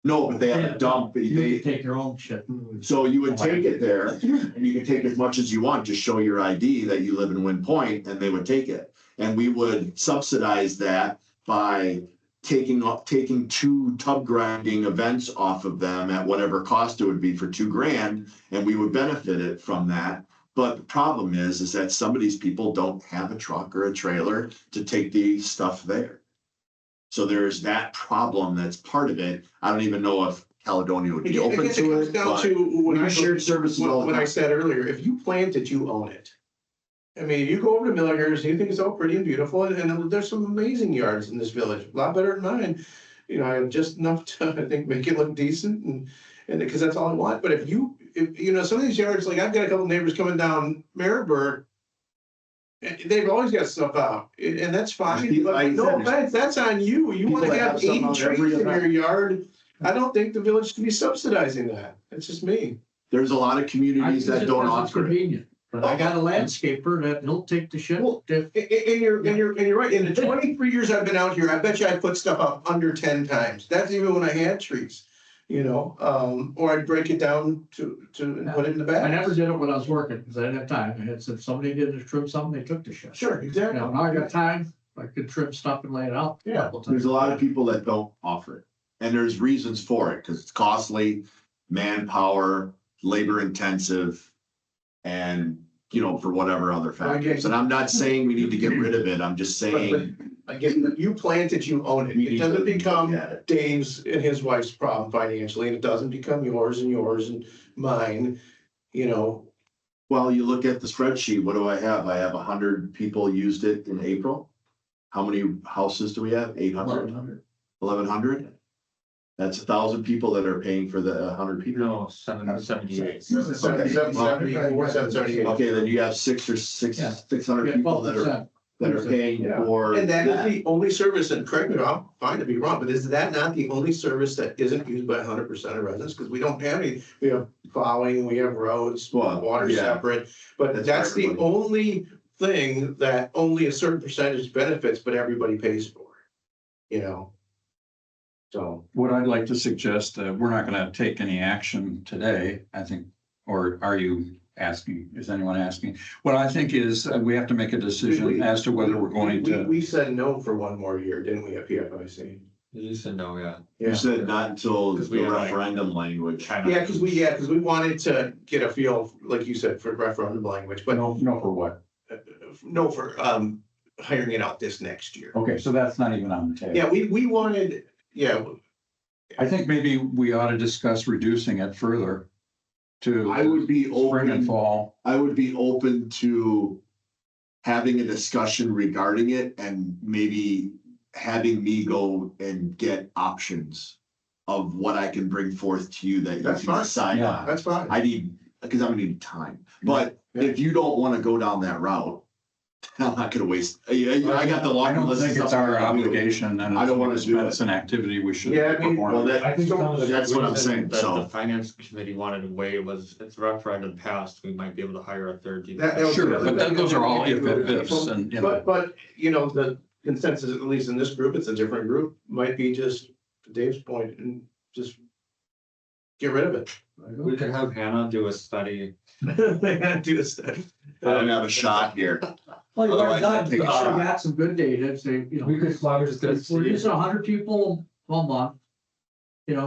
No, but they have Yeah, a dump. You They, can take your own shit. so you would take it there and you can take as much as you want. Just show your ID that you live in Wind Point, and they would take it. And we would subsidize that by taking 2 tub grinding events off of them at whatever cost it would be for $2,000, and we would benefit it from that. But the problem is that some of these people don't have a truck or a trailer to take the stuff there. So there's that problem that's part of it. I don't even know if Caledonia would be I open guess it to comes it, down but to what we I shared services all the what I time. said earlier, if you plant it, you own it. I mean, you go over to Millinger's, and you think it's all pretty and beautiful, and there's some amazing yards in this village, a lot better than mine. You know, I have just enough to, I think, make it look decent, and because that's all I want. But if you know, some of these yards, like I've got a couple neighbors coming down Maribor, and they've always got stuff out, and that's fine, People- but like I no said, offense, that's on you. You people wanna that have have something 80 on every trees in your event. yard. I don't think the village should be subsidizing that. That's just me. There's a lot of communities that don't offer it. Convenient. But I got a landscaper that he'll take the shit. Well, And you're right. In the 23 years I've been out here, I bet you I put stuff up under 10 times. That's even when I had trees, or I'd break it down to and put it in the bag. I never did it when I was working, because I didn't have time. I had, if somebody did to trim something, they took the shit. Sure, exactly. Now I got time, I could trim stuff and lay it out. Yeah. couple times. There's a lot of people that don't offer it. And there's reasons for it, because it's costly, manpower, labor intensive. And, for whatever other factors. And I'm not saying we need to get rid of it. I'm just saying. Again, you planted, you own it. It doesn't become Dave's and his wife's problem financially, and it doesn't become yours and mine, Well, you look at the spreadsheet, what do I have? I have 100 people used it in April. How many houses do we have? 800? 1,100? That's 1,000 people that are paying for the 100 people. No, 778. 778. Okay, then you have 600 people that are paying Yeah. for. And that is the only service, and correct me if I'm fine to be wrong, but is that not the only service that isn't used by 100% of residents? Because we don't have any, we have plowing, we have roads, Well, water yeah. separate, but That's that's for the everybody. only thing that only a certain percentage benefits, but everybody pays for, So, What I'd like to suggest, we're not gonna take any action today, I think, or are you asking, is anyone asking? What I think is, we have to make a decision as to whether we're going to. We said no for one more year, didn't we, at PFIC? You said no, yeah. You said not until Because the we have, like, referendum language. Yeah, because we wanted to get a feel, like you said, for referendum language, but No, for what? no, for hiring it out this next year. Okay, so that's not even on the table. Yeah, we wanted, I think maybe we ought to discuss reducing it further to I would be spring and open, fall. I would be open to having a discussion regarding it and maybe having me go and get options of what I can bring forth to you that you That's can fine. decide Yeah. on. that's fine. I need, because I'm gonna need time, but if you don't wanna go down that route, I'm not gonna waste, I got the I long don't list. of think it's stuff our I wanna do. obligation and I don't wanna do it. it's an activity we should. Yeah, I mean, perform. Well, that, I think some of the that's what I'm reason saying, that so. The finance committee wanted to weigh was if the referendum passed, we might be able to hire a third. That was Sure, the other but thing. those are all ifs and, But, the consensus, at least in this group, it's a different group, might be just to Dave's point, and just get rid of it. We could have Hannah do a study. They gotta do this stuff. I don't have a shot here. Well, you've Otherwise, already I'd take a done, shot. you got some good data, say, I was just gonna we're see. using 100 people a month.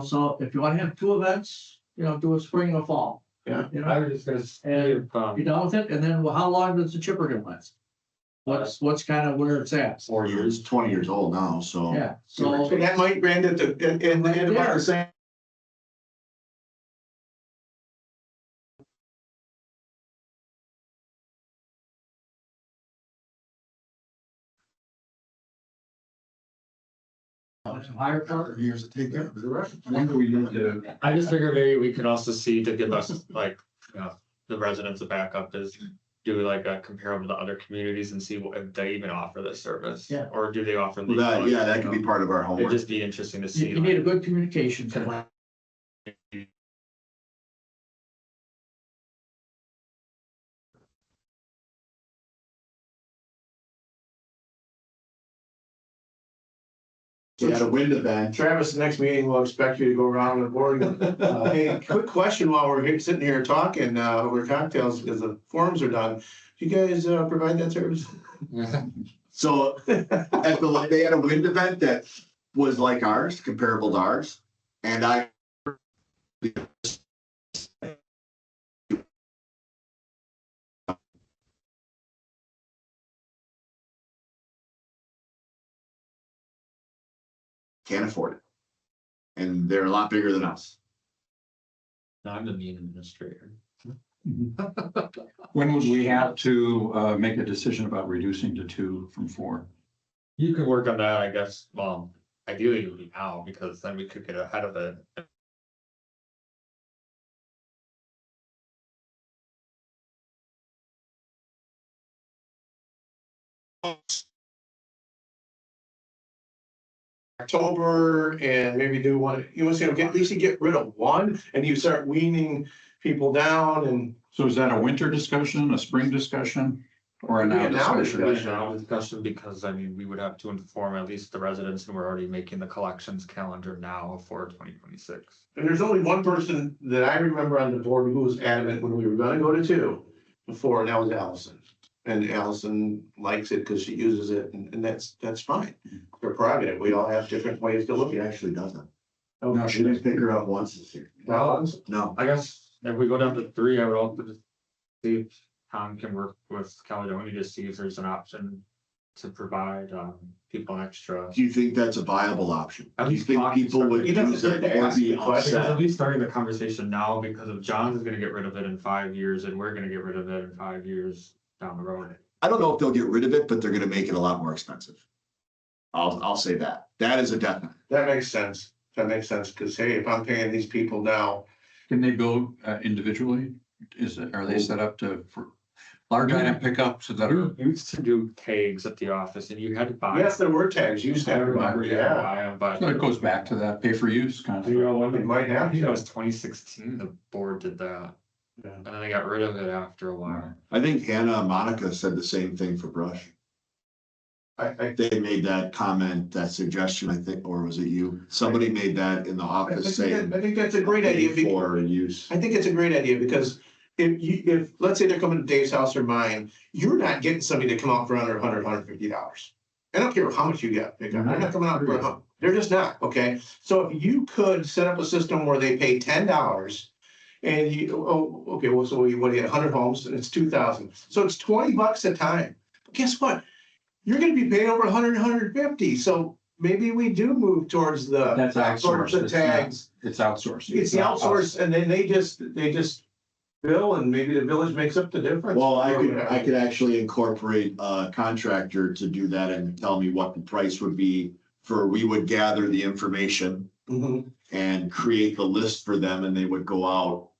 So if you want to have two events, do a spring and a fall. Yeah. I was just gonna see And if, be done with it, and then how long does the chipper gonna last? What's kind of where it's at? 4 years, 20 years old now, so. Yeah, So so, that might brand it to, and about the same. some higher part. Years to take care of it. I think we need to, I just figured maybe we could also see to give us like, the residents a backup is do like a comparable to other communities and see if they even offer this service. Yeah. Or do they offer? Well, that, legal, yeah, that you could know? be part of our It'd homework. just be interesting to You see. you need a good communication plan. We had a wind event. Travis, the next meeting, we'll expect you to go around the board. Hey, quick question while we're sitting here talking, over cocktails, because the forums are done. Do you guys, provide that service? So they had a wind event that was like ours, comparable to ours. And I. Can't afford it. And they're a lot bigger than us. I'm the mean administrator. when would we have to, make a decision about reducing to 2 from 4? You could work on that, I guess. Well, ideally it would be now because then we could get ahead of it. October and maybe do one, you want to say, at least you get rid of one and you start weaning people down and. So is that a winter discussion, a spring discussion, or a now Yeah, now discussion? discussion. Now discussion, because I mean, we would have to inform at least the residents who are already making the collections calendar now for 2026. And there's only one person that I remember on the board who was adamant when we were gonna go to two before, and that was Allison. And Allison likes it because she uses it, and that's fine. Her prerogative. We all have different ways to look She at it. actually doesn't. No, She didn't pick her up once this year. No. I guess if we go down to 3, I would also just see if Tom can work with Caledonia to see if there's an option to provide people extra. Do you think that's a viable option? At Do you least think talk- people would You don't use have it to or ask be the question. At upset? least starting the conversation now, because if John is gonna get rid of it in 5 years and we're gonna get rid of it in 5 years down the road. I don't know if they'll get rid of it, but they're gonna make it a lot more expensive. I'll say that. That is a definite. That makes sense. That makes sense, because hey, if I'm paying these people now, Can they bill individually? Are they set up for large item pickups that We are? used to do tags at the office and you had to buy. yes, there were tags, you used to I have, remember you had to yeah. buy them, but. So it goes back to that pay for use kind of. You know, when It might have I think to. that was 2016, the board did that, Yeah. and then they got rid of it after a while. I think Hannah and Monica said the same thing for brush. I They made that comment, that suggestion, I think, or was it you? Somebody made that in the office saying. think that's a great idea. because- For use. I think it's a great idea because if, let's say they're coming to Dave's house or mine, you're not getting somebody to come out for under $150. I don't care how much you get, they're not coming out for they're just not, okay? So if you could set up a system where they pay $10 and okay, well, so what do you have, 100 homes and it's 2,000. So it's $20 a time. But guess what? You're gonna be paying over 100, 150. So maybe we do move towards That's towards outsourced. the It's not- tags. It's outsourced. It's the not us. outsource and then they just bill and maybe the village makes up the difference. Well, I could actually incorporate a contractor to do that and tell me what the price would be for, we would gather the information Mhm. and create the list for them and they would go out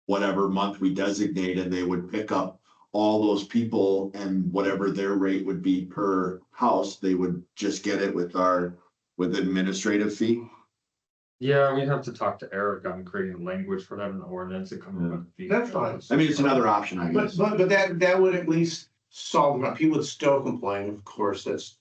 whatever month we designate and they would pick up all those people and whatever their rate would be per house, they would just get it with administrative fee. Yeah, we'd have to talk to Eric on creating language for that in the ordinance and come up with. That's fine. I mean, it's another option, I But, guess. but that would at least solve the problem. People would still complain, of course, that's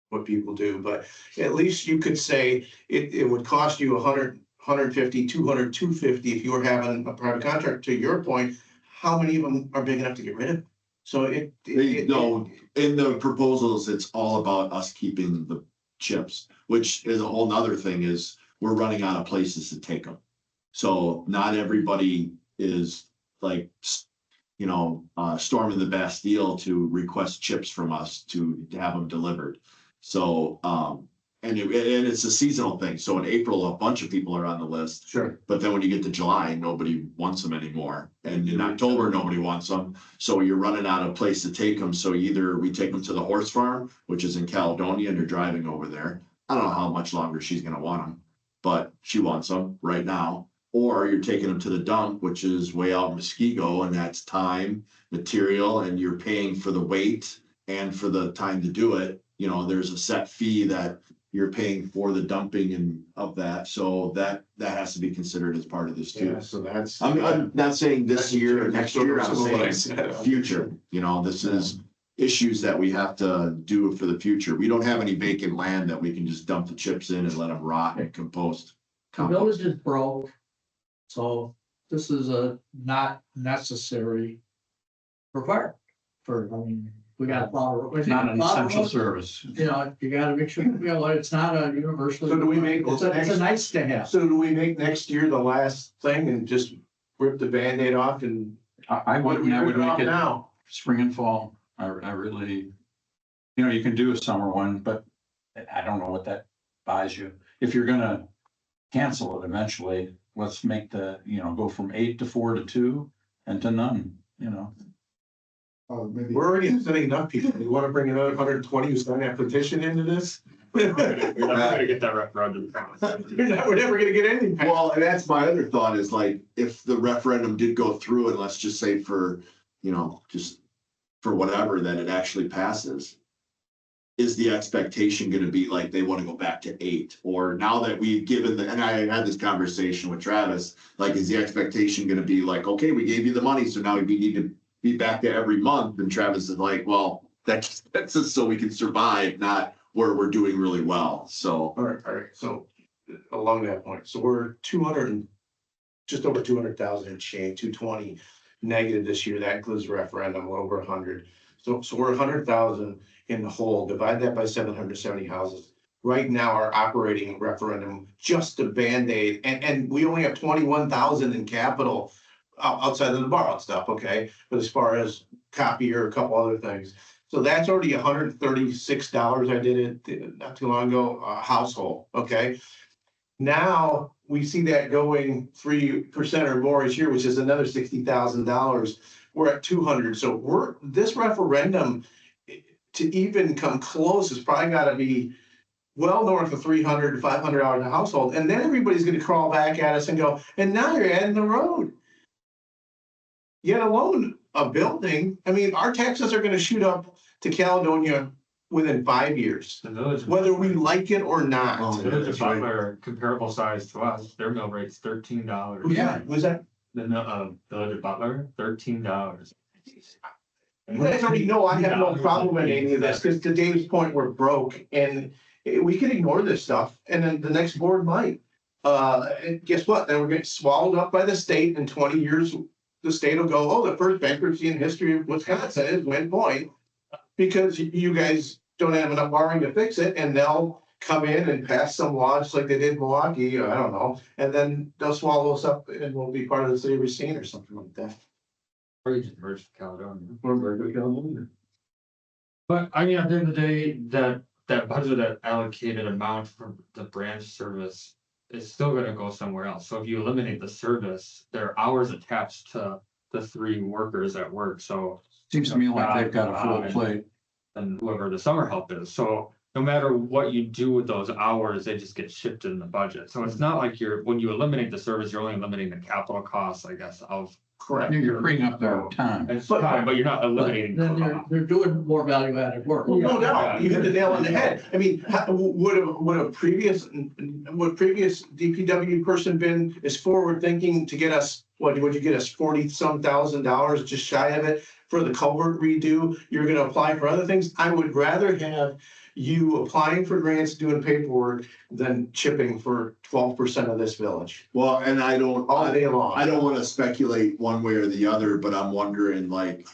what people do, but at least you could say it would cost you 100, 150, 200, 250 if you were having a private contract. To your point, how many of them are big enough to get rid of? So No, in the proposals, it's all about us keeping the chips, which is a whole nother thing is we're running out of places to take them. So not everybody is like, storming the Bastille to request chips from us to have them delivered. So, and it's a seasonal thing. So in April, a bunch of people are on the list. Sure. But then when you get to July, nobody wants them anymore. And in October, nobody wants them. So you're running out of place to take them. So either we take them to the horse farm, which is in Caledonia, and they're driving over there. I don't know how much longer she's gonna want them, but she wants them right now. Or you're taking them to the dump, which is way out in Muskego, and that's time, material, and you're paying for the weight and for the time to do it. There's a set fee that you're paying for the dumping and of that. So that has to be considered as part of this too. Yeah, so that's. I'm not saying this year or next year, I'm What I saying said. future, this is issues that we have to do for the future. We don't have any vacant land that we can just dump the chips in and let them rot and compost. The village is broke. So this is a not necessary requirement we got. It's not an essential service. You gotta make sure, it's not a universal. So do we make- It's a nice to have. So do we make next year the last thing and just rip the Band-Aid off and? I would rip make off it now? spring and fall. I really, you can do a summer one, but I don't know what that buys you. If you're gonna cancel it eventually, let's make go from 8 to 4 to 2 and to none, Maybe. We're already sending enough people. You want to bring another 120 who signed that petition into this? We're not gonna get that referendum. We're never gonna get anything passed. Well, and that's my other thought is like, if the referendum did go through and let's just say for, just for whatever, that it actually passes. is the expectation gonna be like they wanna go back to 8? Or now that we've given and I had this conversation with Travis, like, is the expectation gonna be like, okay, we gave you the money, so now we need to be back to every month? And Travis is like, well, that's just so we can survive, not where we're doing really well, so. All right, so along that point, so we're 200 and just over 200,000 and change, 220 negative this year. That includes referendum, well over 100. So we're 100,000 in the hole. Divide that by 770 houses. Right now, our operating referendum, just a Band-Aid, and we only have 21,000 in capital outside of the borrowed stuff, okay? But as far as copier, a couple other things. So that's already $136. I did it not too long ago, a household, okay? Now we see that going 3% or more each year, which is another $60,000. We're at 200. So this referendum to even come close has probably got to be well north of $300 to $500 a household. And then everybody's going to crawl back at us and go, and now you're adding the road. Yet alone a building, I mean, our taxes are going to shoot up to Caledonia within 5 years, The village. whether we like it or not. Oh, The village of Butler, comparable size to us, their mill rate's $13. Yeah. Was that? The village of Butler, $13. You guys already know I have no problem in any of this, because to Dave's point, we're broke and we can ignore this stuff and then the next board might. And guess what? Then we're getting swallowed up by the state. In 20 years, the state will go, oh, the first bankruptcy in history of Wisconsin is Wind Point. Because you guys don't have enough borrowing to fix it, and they'll come in and pass some law just like they did in Milwaukee, or I don't know, and then they'll swallow us up and we'll be part of the city of Racine or something like that. Or you just merge with Caledonia. Or Mercury, California. But I mean, at the end of the day, that budget, that allocated amount for the branch service is still gonna go somewhere else. So if you eliminate the service, there are hours attached to the 3 workers at work, so. Seems to me like they've got a full plate. And whoever the summer help is, so no matter what you do with those hours, they just get shifted in the budget. So it's not like when you eliminate the service, you're only eliminating the capital costs, I guess, of. Correct. You're freeing up their time. It's fine, but you're not eliminating. Then they're doing more value added work. Well, no doubt, you hit the nail on the head. I mean, would a previous DPW person been as forward thinking to get us, would you get us 40-some thousand dollars, just shy of it for the culvert redo? You're gonna apply for other things. I would rather have you applying for grants, doing paperwork than chipping for 12% of this village Well, and I don't long. wanna speculate one way or the other, but I'm wondering, like,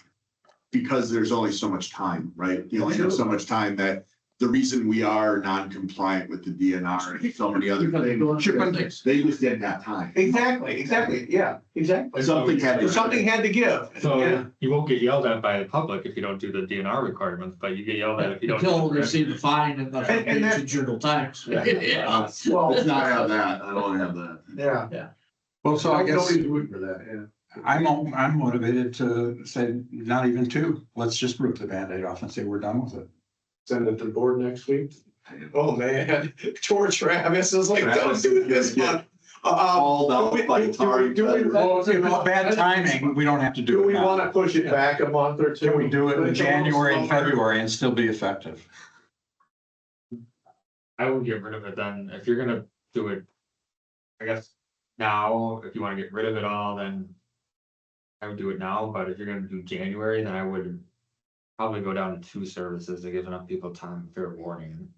because there's only so much time, right? You only have so much time that the reason we are non-compliant with the DNR and so many other things, they just didn't have time. Exactly, yeah, exactly. Something had to. Something had to give. So Yeah. you won't get yelled at by the public if you don't do the DNR requirements, but you get yelled at if you don't. do Until the we receive the fine and And that- the journal tax. Well, Let's not have that. I don't wanna have that. yeah. Well, so I guess Nobody's rooting for that, yeah. I'm motivated to say not even 2. Let's just rip the Band-Aid off and say we're done with it. Send it to the board next week. Oh, man, George Travis is like, don't do this one. Hauled out by Tari. Do we- If it's bad timing, we don't have to Do do it we want to now. push it back a month or two? Can we do it in January and February and still be effective? I would get rid of it then, if you're gonna do it. I guess now, if you wanna get rid of it all, then. I would do it now, but if you're gonna do January, then I would. Probably go down to 2 services to give enough people time, fair warning.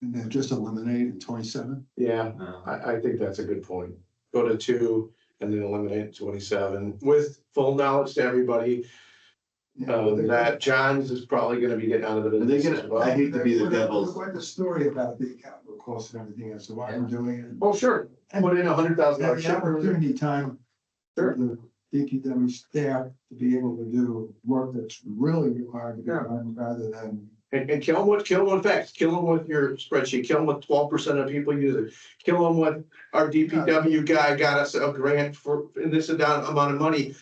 And then just eliminate in 27. Yeah, I think that's a good point. Go to 2 and then eliminate 27 with full knowledge to everybody. That John's is probably gonna be getting out of the Are they business as gonna, well. I hate to be the devil's. Quite the story about the capital costs and everything else, so why I'm doing it. Oh, sure, put in $100,000 Have the check. opportunity time for the DPW staff to be able to do work that's really required to be done rather than. And kill them with facts, kill them with your spreadsheet, kill them with 12% of people use it. Kill them with our DPW guy got us a grant for this amount of money.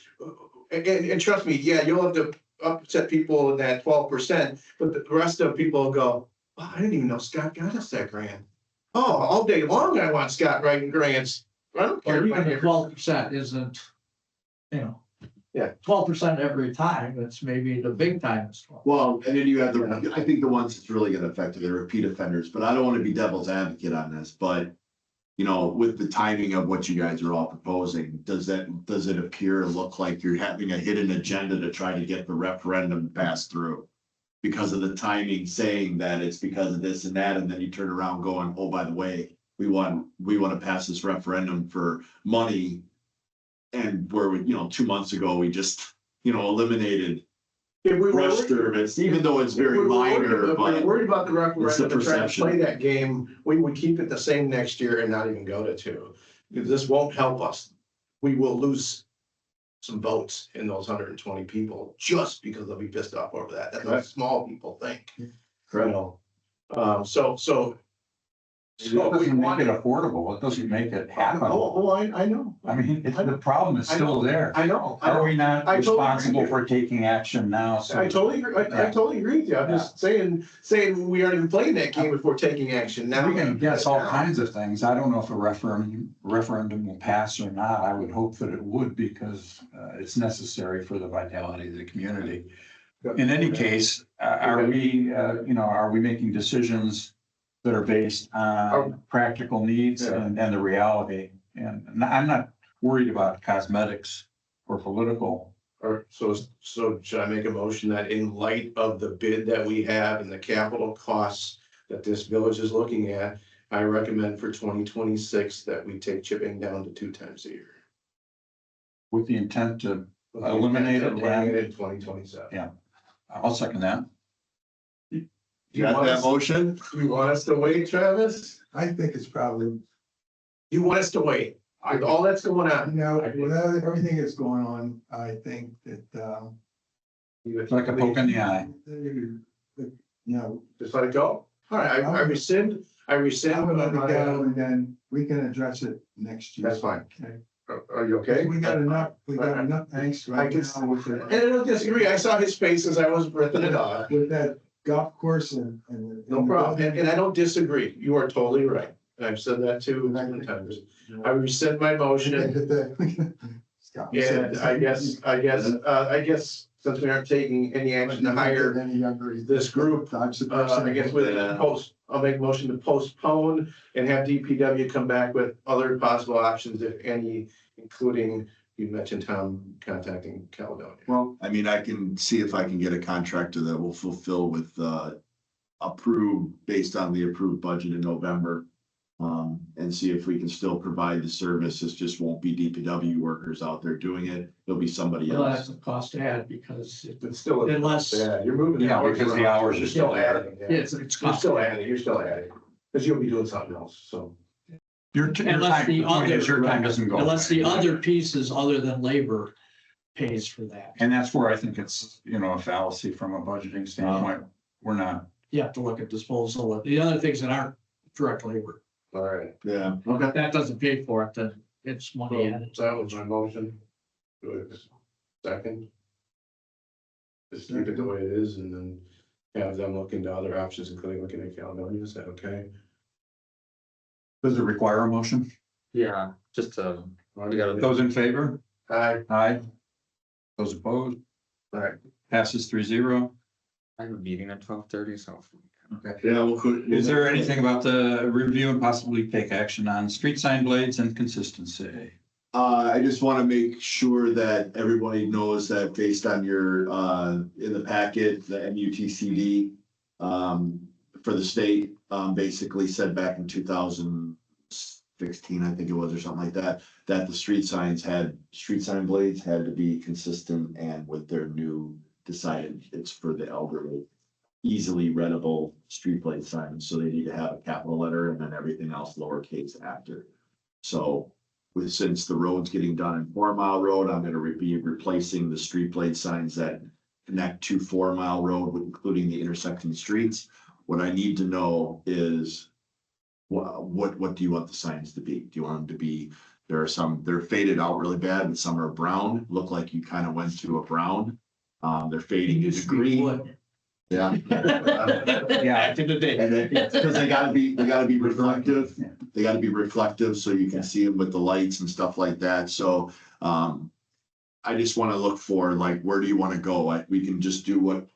And trust me, yeah, you'll have to upset people in that 12%, but the rest of people will go, oh, I didn't even know Scott got us that grant. Oh, all day long I want Scott writing grants. I don't care. Or if I even the hear- 12% isn't, 12% every time, it's maybe the big time is 12. Well, and then you have the, I think the ones that's really gonna affect are the repeat offenders, but I don't wanna be devil's advocate on this, but. You know, with the timing of what you guys are all proposing, does it appear or look like you're having a hidden agenda to try to get the referendum passed through? Because of the timing, saying that it's because of this and that, and then you turn around going, oh, by the way, we want to pass this referendum for money. And where we, 2 months ago, we just, eliminated If we were rush worried- service, even though it's if very we were worried- minor, if we were but worried about the referendum it's the and trying to perception. play that game, we would keep it the same next year and not even go to 2. Because this won't help us. We will lose some votes in those 120 people just because they'll be pissed off over that. That's what Correct. small people think. Correct. You know? So It doesn't make it affordable. It doesn't make it happen. I know. I mean, the problem is still there. I know. Are we not I totally responsible agree. for taking action now? So- I totally agree. I totally agree with you. I'm just saying we aren't even playing that game if we're taking action now. We can guess all kinds of things. I don't know if a referendum will pass or not. I would hope that it would because it's necessary for the vitality of the community. In any case, are we making decisions that are based on practical needs and the reality? And I'm not worried about cosmetics or political. Or so should I make a motion that in light of the bid that we have and the capital costs that this village is looking at, I recommend for 2026 that we take chipping down to 2 times a year. With the intent to eliminate it. Eliminate it in 2027. Yeah. I'll second that. you got that motion? You want us to wait, Travis? I think it's probably, You want us to wait? With all that's going on. with everything that's going on, I think that, It's like a poke in the eye. Just let it go? All right, I rescind. I'm gonna let it my, go and then we can address it next year. That's fine. Okay. Are you okay? We got enough angst I right can- now with And I don't disagree. I saw his face as I was ripping it off. with that golf course and. No problem. And I don't disagree. You are totally right. And I've said that too many times. I rescind my motion. And I guess since we aren't taking any action to hire this group, I guess I'll make a motion to postpone and have DPW come back with other possible options, if any, including, you mentioned Tom contacting Caledonia. Well, I mean, I can see if I can get a contractor that will fulfill with, approved, based on the approved budget in November. And see if we can still provide the service. It just won't be DPW workers out there doing it. There'll be somebody Well, that's else. a cost to add because It's still. Unless- Yeah, you're moving. Yeah, because the hours are You're still there. adding. yeah. it's You're cost. still adding, because you'll be doing something else, so. Your Unless the time, other- your time doesn't go. Unless the away. other pieces other than labor pays for that. And that's where I think it's, a fallacy from a budgeting standpoint. We're not. You have to look at disposal of the other things that aren't direct labor. All right. Yeah, If okay. that doesn't pay for it, then it's money added. So that was my motion. Good. Second. Just keep it the way it is and then have them look into other options, including looking at Caledonia. Is that okay? Does it require a motion? Yeah, just we gotta. Those in favor? Aye. Aye. Those opposed? All right. Passes 3-0. I have a meeting at 12:30, so. Yeah, we'll. Is there anything about the review and possibly take action on street sign blades and consistency? I just want to make sure that everybody knows that based on your, in the packet, the MUTCD, for the state, basically said back in 2016, I think it was, or something like that, that the street sign blades had to be consistent, and with their new decided it's for the elderly, easily readable street blade signs, so they need to have a capital letter and then everything else lowercase after. So since the road's getting done in 4 Mile Road, I'm gonna be replacing the street blade signs that connect to 4 Mile Road, including the intersecting streets. What I need to know is what do you want the signs to be? Do you want them to be, they're faded out really bad and some are brown, look like you kind of went to a brown. They're fading into green. Yeah. Yeah. Back in the day. And then, because they gotta be reflective, so you can see them with the lights and stuff like that, so, I just want to look for like, where do you want to go? Like, we can just do what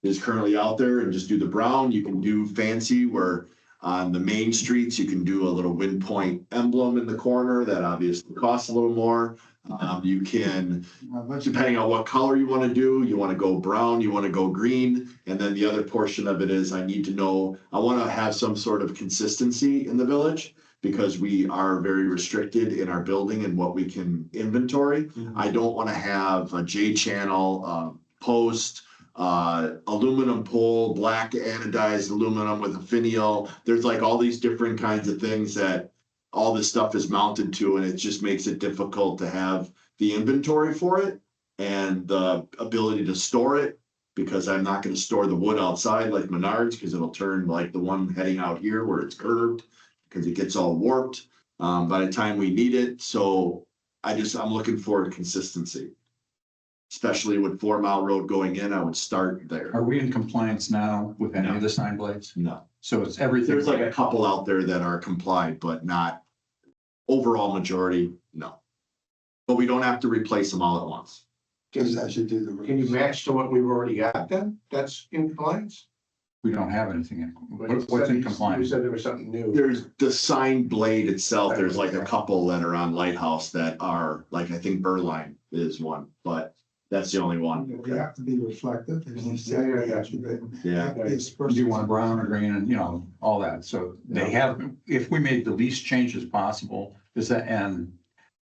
is currently out there and just do the brown. You can do fancy where on the main streets, you can do a little Wind Point emblem in the corner that obviously costs a little more. You can, depending on what color you want to do, you want to go brown, you want to go green. And then the other portion of it is I need to know, I want to have some sort of consistency in the village because we are very restricted in our building and what we can inventory. I don't want to have a J channel, post, aluminum pole, black anodized aluminum with a finial. There's like all these different kinds of things that all this stuff is mounted to, and it just makes it difficult to have the inventory for it and the ability to store it, because I'm not going to store the wood outside like Menards, because it'll turn like the one heading out here where it's curved, because it gets all warped by the time we need it. So I'm looking for consistency. Especially with 4 Mile Road going in, I would start there. Are we in compliance now with any of the sign blades? No. So it's everything. There's like a couple out there that are compliant, but not overall majority, no. But we don't have to replace them all at once. Guess I should do the. Can you match to what we've already got then? That's in compliance? We don't have anything in, But you what's said- in compliance? You said there was something new. There's the sign blade itself, there's like a couple that are on Lighthouse that are, like, I think Berline is one, but that's the only one. They have to be reflective. There's no Yeah, I got you. They Yeah. have to be dispersed. Do you want brown or green and, you know, all that. So they have, if we made the least changes possible, is that, and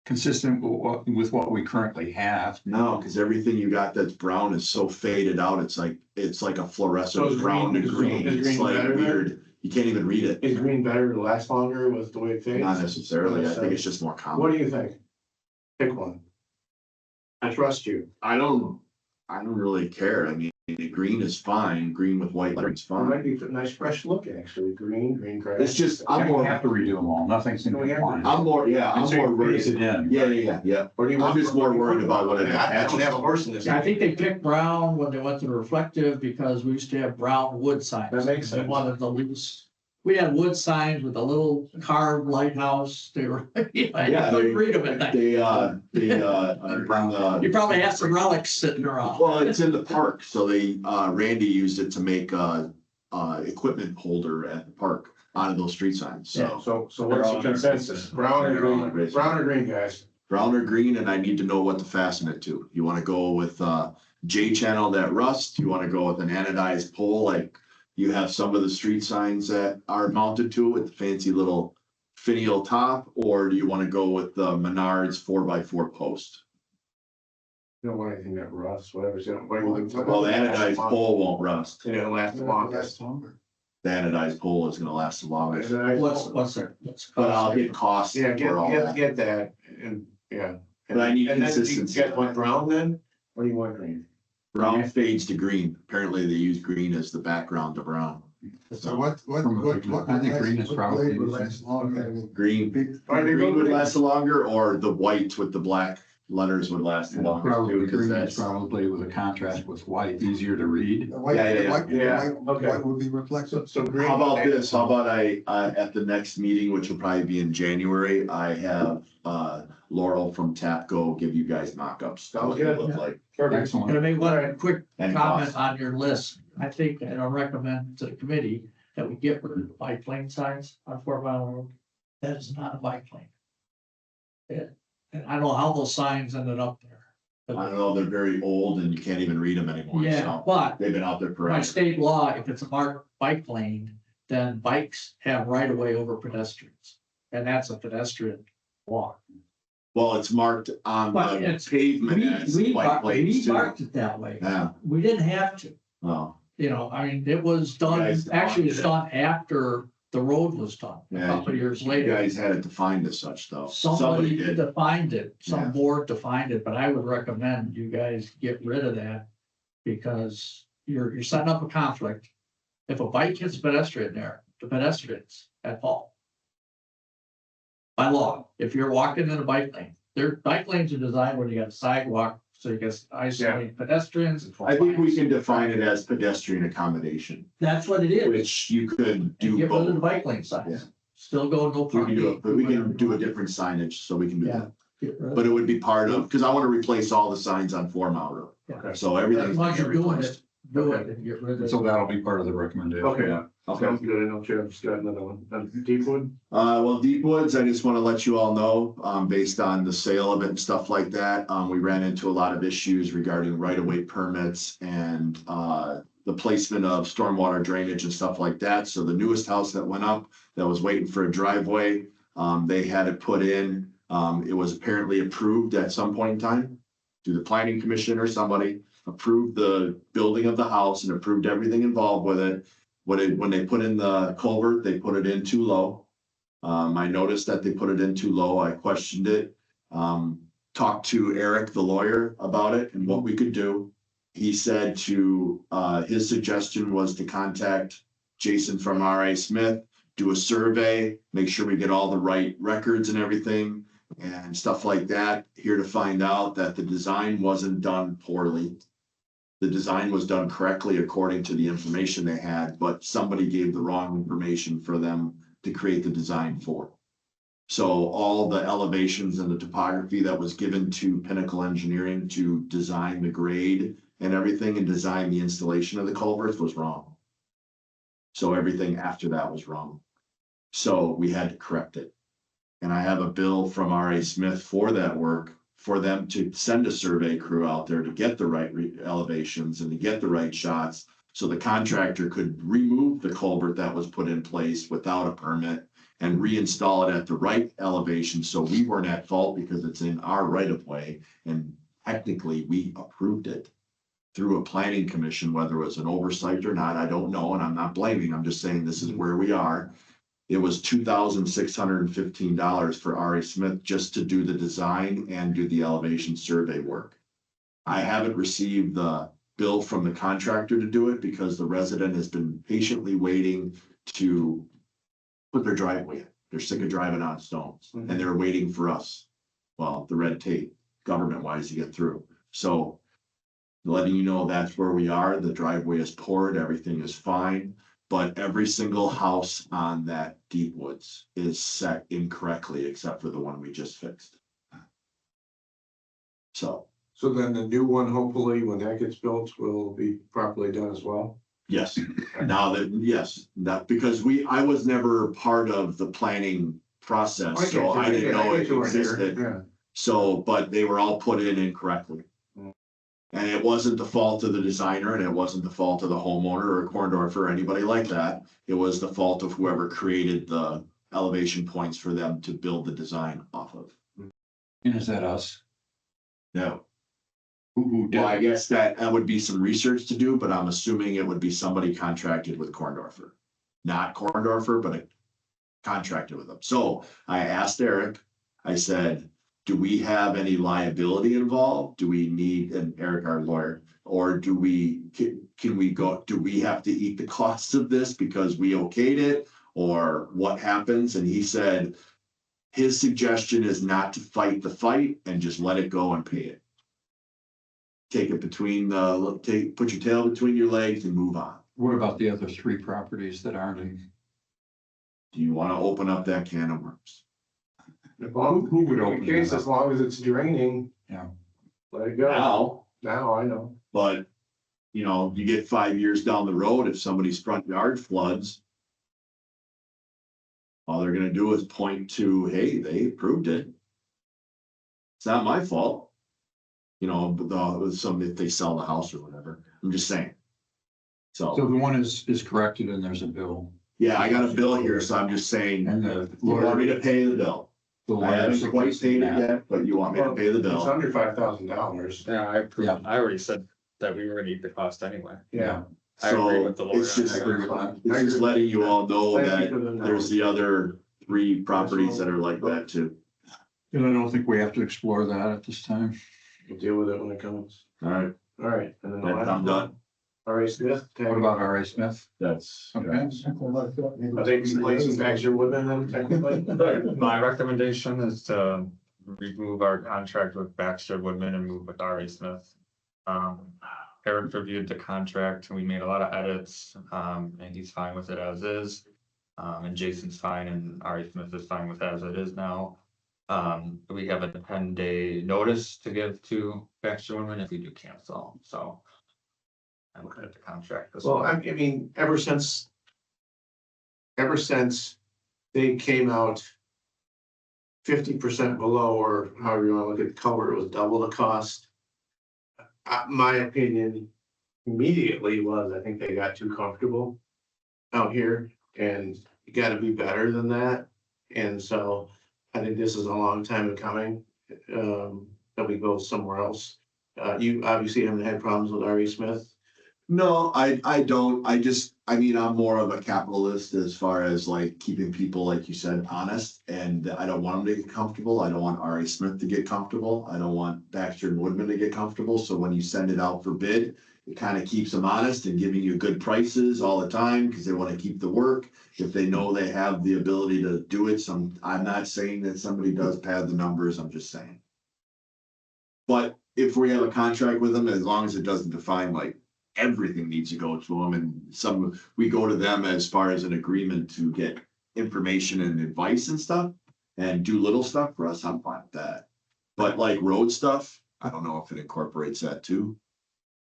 consistent with what we currently have. No, because everything you got that's brown is so faded out, it's like a So fluorescent is brown to green- green. is It's green like better then? weird, you can't even read it. Is green better to last longer with the way it fades? Not necessarily, I think it's just more What common. do you think? Pick one. I trust you. I don't really care, I mean, the green is fine, green with white lettering is It might fine. be a nice fresh look, actually. Green grass. It's just, I'm We don't more, have to redo them all. Nothing's in No, we have to- compliance. I'm more Phase worried. it in. Yeah. Or do you I'm want? just more worried about what it I don't have a horse in this. Yeah, I think they picked brown when they went to the reflective because we used to have brown wood signs. That makes They sense. wanted the least. We had wood signs with a little carved lighthouse. They were, you Yeah, couldn't read them at night. You probably have some relics sitting around. Well, it's in the park, so Randy used it to make equipment holder at the park out of those street signs, so. So what's the consensus? Brown or green? Brown or green, guys? Brown or green, and I need to know what to fasten it to. You wanna go with J channel that rust, you wanna go with an anodized pole, like you have some of the street signs that are mounted to it with the fancy little finial top, or do you wanna go with the Menards 4x4 post? You don't want anything that rusts, whatever's in it. What do you think? Well, the anodized pole won't rust. And it'll last the longest. The anodized pole is gonna last the longest, What's there? but I'll get costs Yeah, for all that. get that, and, yeah. But I need And then you consistency. get one brown then, or do you want green? Brown fades to green. Apparently they use green as the background to brown. So what? I think green is probably What blade would last longer? Green, All right, they go green would green. last longer, or the white with the black letters would last the longest too, Probably because green is that's. probably with a contrast with white, easier to read. The white, Yeah, the white, yeah. the white, Okay. white would be reflective. So green. How about this? How about at the next meeting, which will probably be in January, I have, Laurel from Tapco give you guys mock-ups. Sounds what they good. look like. Perfect. Excellent. Can I make one quick And comment cost. on your list? I think, and I'll recommend to the committee that we get rid of the bike lane signs on 4 Mile Road. That is not a bike lane. And I don't know how those signs ended up there. I don't know, they're very old and you can't even read them anymore, Yeah, so but they've been out there by forever. state law, if it's a marked bike lane, then bikes have right of way over pedestrians. And that's a pedestrian walk. Well, it's marked on But the it's- pavement as bike lanes too. marked it that way. Yeah, We didn't have to, well, you know, I mean, it was done, Guys, actually it was done after the road was done, a Yeah, couple of years you later. guys had it defined as such though. Somebody did. defined it, Yeah. some board defined it, but I would recommend you guys get rid of that. Because you're setting up a conflict. If a bike hits a pedestrian there, the pedestrian's at fault. By law, if you're walking in a bike lane, their bike lanes are designed where you got a sidewalk, so you can isolate pedestrians. I think we can define it as pedestrian accommodation, That's what it is. which you could And do get rid of the both. bike lane Yeah. signs. Still go no We can do parking. it, but we can do a different signage, so we can do Yeah. that. but it would be part of, because I want to replace all the signs on 4 Mile Road. Okay. So everything's As long as gonna you're get doing replaced. it, do it and get rid of So it. that'll be part of the recommendation. Okay. Yeah. Okay. Sounds good. I know Sheriff's got another one. Deepwood? Well, Deep Woods, I just want to let you all know, based on the sale of it and stuff like that, we ran into a lot of issues regarding right-of-way permits and, the placement of stormwater drainage and stuff like that. So the newest house that went up, that was waiting for a driveway, they had it put in. It was apparently approved at some point in time through the planning commission or somebody, approved the building of the house and approved everything involved with it. When they put in the culvert, they put it in too low. I noticed that they put it in too low. I questioned it. Talked to Eric, the lawyer, about it and what we could do. He said his suggestion was to contact Jason from R.A. Smith, do a survey, make sure we get all the right records and everything and stuff like that. Here to find out that the design wasn't done poorly. The design was done correctly according to the information they had, but somebody gave the wrong information for them to create the design for. So all the elevations and the topography that was given to Pinnacle Engineering to design the grade and everything and design the installation of the culverts was wrong. So everything after that was wrong. So we had to correct it. And I have a bill from R.A. Smith for that work, for them to send a survey crew out there to get the right elevations and to get the right shots. So the contractor could remove the culvert that was put in place without a permit and reinstall it at the right elevation. So we weren't at fault because it's in our right of way. And technically we approved it through a planning commission, whether it was an oversight or not, I don't know. And I'm not blaming, I'm just saying this is where we are. It was $2,615 for R.A. Smith just to do the design and do the elevation survey work. I haven't received the bill from the contractor to do it because the resident has been patiently waiting to put their driveway in. They're sick of driving on stones and they're waiting for us. Well, the red tape, government wise, to get through. So letting you know that's where we are. The driveway is poured, everything is fine. But every single house on that Deep Woods is set incorrectly, except for the one we just fixed. So, So then the new one, hopefully, when that gets built, will be properly done as well. yes, now that, yes, that, because I was never part of the planning process, so I didn't know it existed. Yeah. So, but they were all put in incorrectly. And it wasn't the fault of the designer and it wasn't the fault of the homeowner or Korndorfer or anybody like that. It was the fault of whoever created the elevation points for them to build the design off of. And is that us? No, Who did? well, I guess that would be some research to do, but I'm assuming it would be somebody contracted with Korndorfer. Not Korndorfer, but contracted with them. So I asked Eric, I said, do we have any liability involved? Do we need, and Eric, our lawyer, or can we go, do we have to eat the costs of this because we okayed it? Or what happens? And he said, his suggestion is not to fight the fight and just let it go and pay it. Take it between put your tail between your legs and move on. What about the other 3 properties that aren't in? Do you want to open up that can of worms? Who would open In case, it as up? long as it's draining. Yeah. Let it go. Now I know. But, you know, you get 5 years down the road, if somebody's front yard floods, all they're gonna do is point to, hey, they approved it. It's not my fault. You know, but if they sell the house or whatever, I'm just saying. So So, the one is corrected and there's a bill. yeah, I got a bill here, so I'm just saying, And the you want me lawyer, to pay the bill? the I lawyer haven't quite suggested paid it that. yet, but you want me to pay the It's bill? under $5,000. Yeah, I approved, Yeah. I already said that we were gonna eat the cost anyway. Yeah. I agree So with the lawyer. it's just, I agree with that. it's just letting you all know Thank that you for the there's the other 3 properties that are like that too. And I don't think we have to explore that at this time. We'll deal with it when it comes. All right, All right. And then the Then last I'm done. All right, Smith. What about R.A. Smith? That's. Okay. Are they replacing Baxter Woodman then technically? My recommendation is to remove our contract with Baxter Woodman and move with R.A. Smith. Eric reviewed the contract and we made a lot of edits, and he's fine with it as is. And Jason's fine and R.A. Smith is fine with it as it is now. We have a 10-day notice to give to Baxter Women if we do cancel, so. I'm looking at the contract. this Well, one. I mean, ever since they came out 50% below, or however you wanna look at color, it was double the cost. My opinion immediately was, I think they got too comfortable out here, and you gotta be better than that. And so I think this is a long time coming, that we go somewhere else. You obviously haven't had problems with RE Smith. No, I don't. I mean, I'm more of a capitalist as far as like keeping people, like you said, honest. And I don't want them to get comfortable. I don't want R.A. Smith to get comfortable. I don't want Baxter and Woodman to get comfortable. So when you send it out for bid, it kind of keeps them honest and giving you good prices all the time because they want to keep the work. If they know they have the ability to do it, I'm not saying that somebody does pad the numbers. I'm just saying. But if we have a contract with them, as long as it doesn't define like everything needs to go to them, and we go to them as far as an agreement to get information and advice and stuff, and do little stuff for us, I'm fine with that. But like road stuff, I don't know if it incorporates that too.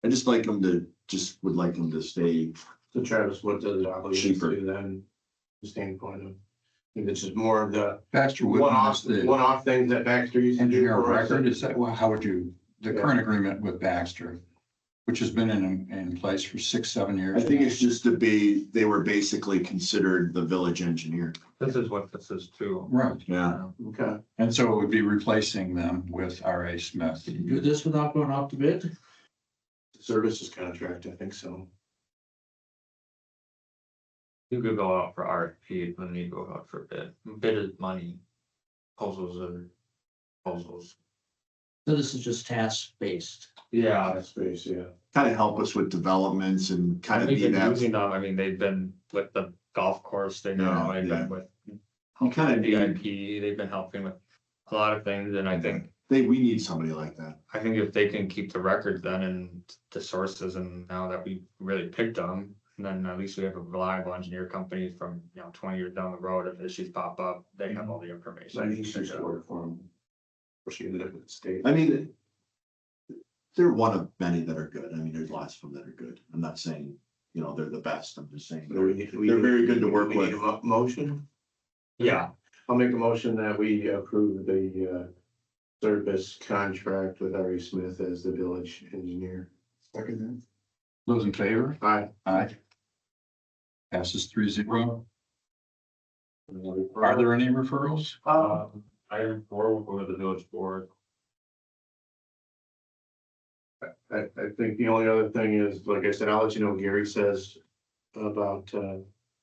I just would like them to stay. So Travis, what does it obligate Cheaper. to then, the standpoint of, I think it's just more of the Baxter Woodman one-off, is the one-off things that Baxter used to do. engineer of for us. record, is that, well, how would you, the Yeah. current agreement with Baxter, which has been in place for 6-7 years. I think now. it's just they were basically considered the village engineer. This is what this is too. Right, Yeah. Okay, and so it would be replacing them with R.A. Smith. Can you do this without going out to bid? services contract, I think so. You could go out for RFP, then you go out for bid. Bid is money. Proposals are proposals. So this is just task based. Yeah. That space, yeah. Kind of help us with developments and kind of We've be been that. using them, I mean, they've been with the golf course, they've Yeah, been with You kind of need, VIP, they've been helping with a lot of things, and I think we need somebody like that. if they can keep the records then and the sources, and now that we really picked them, then at least we have a reliable engineer company from, 20 years down the road, if issues pop up, they have all the information. I think she's work for him. She ended up with the state. I mean, they're one of many that are good. I mean, there's lots of them that are good. I'm not saying, they're the best. I'm just saying they're very good to work We need with. a motion. Yeah, I'll make a motion that we approve the service contract with RE Smith as the village engineer. Second, Those in favor? Aye. Aye. Passes 3-0. Are there any referrals? item 4 will go to the village board. I think the only other thing is, like I said, I'll let you know what Gary says about,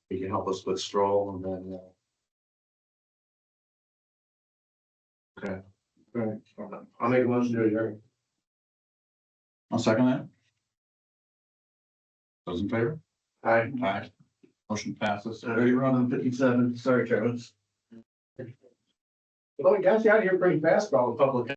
he can help us with Stroll and then, okay. All right, I'll make a motion to adjourn. I'll second that. Those in favor? Aye. Aye. Motion passes. Ready, run on 57, sorry, Travis. Well, we got you out of here pretty fast, all the public.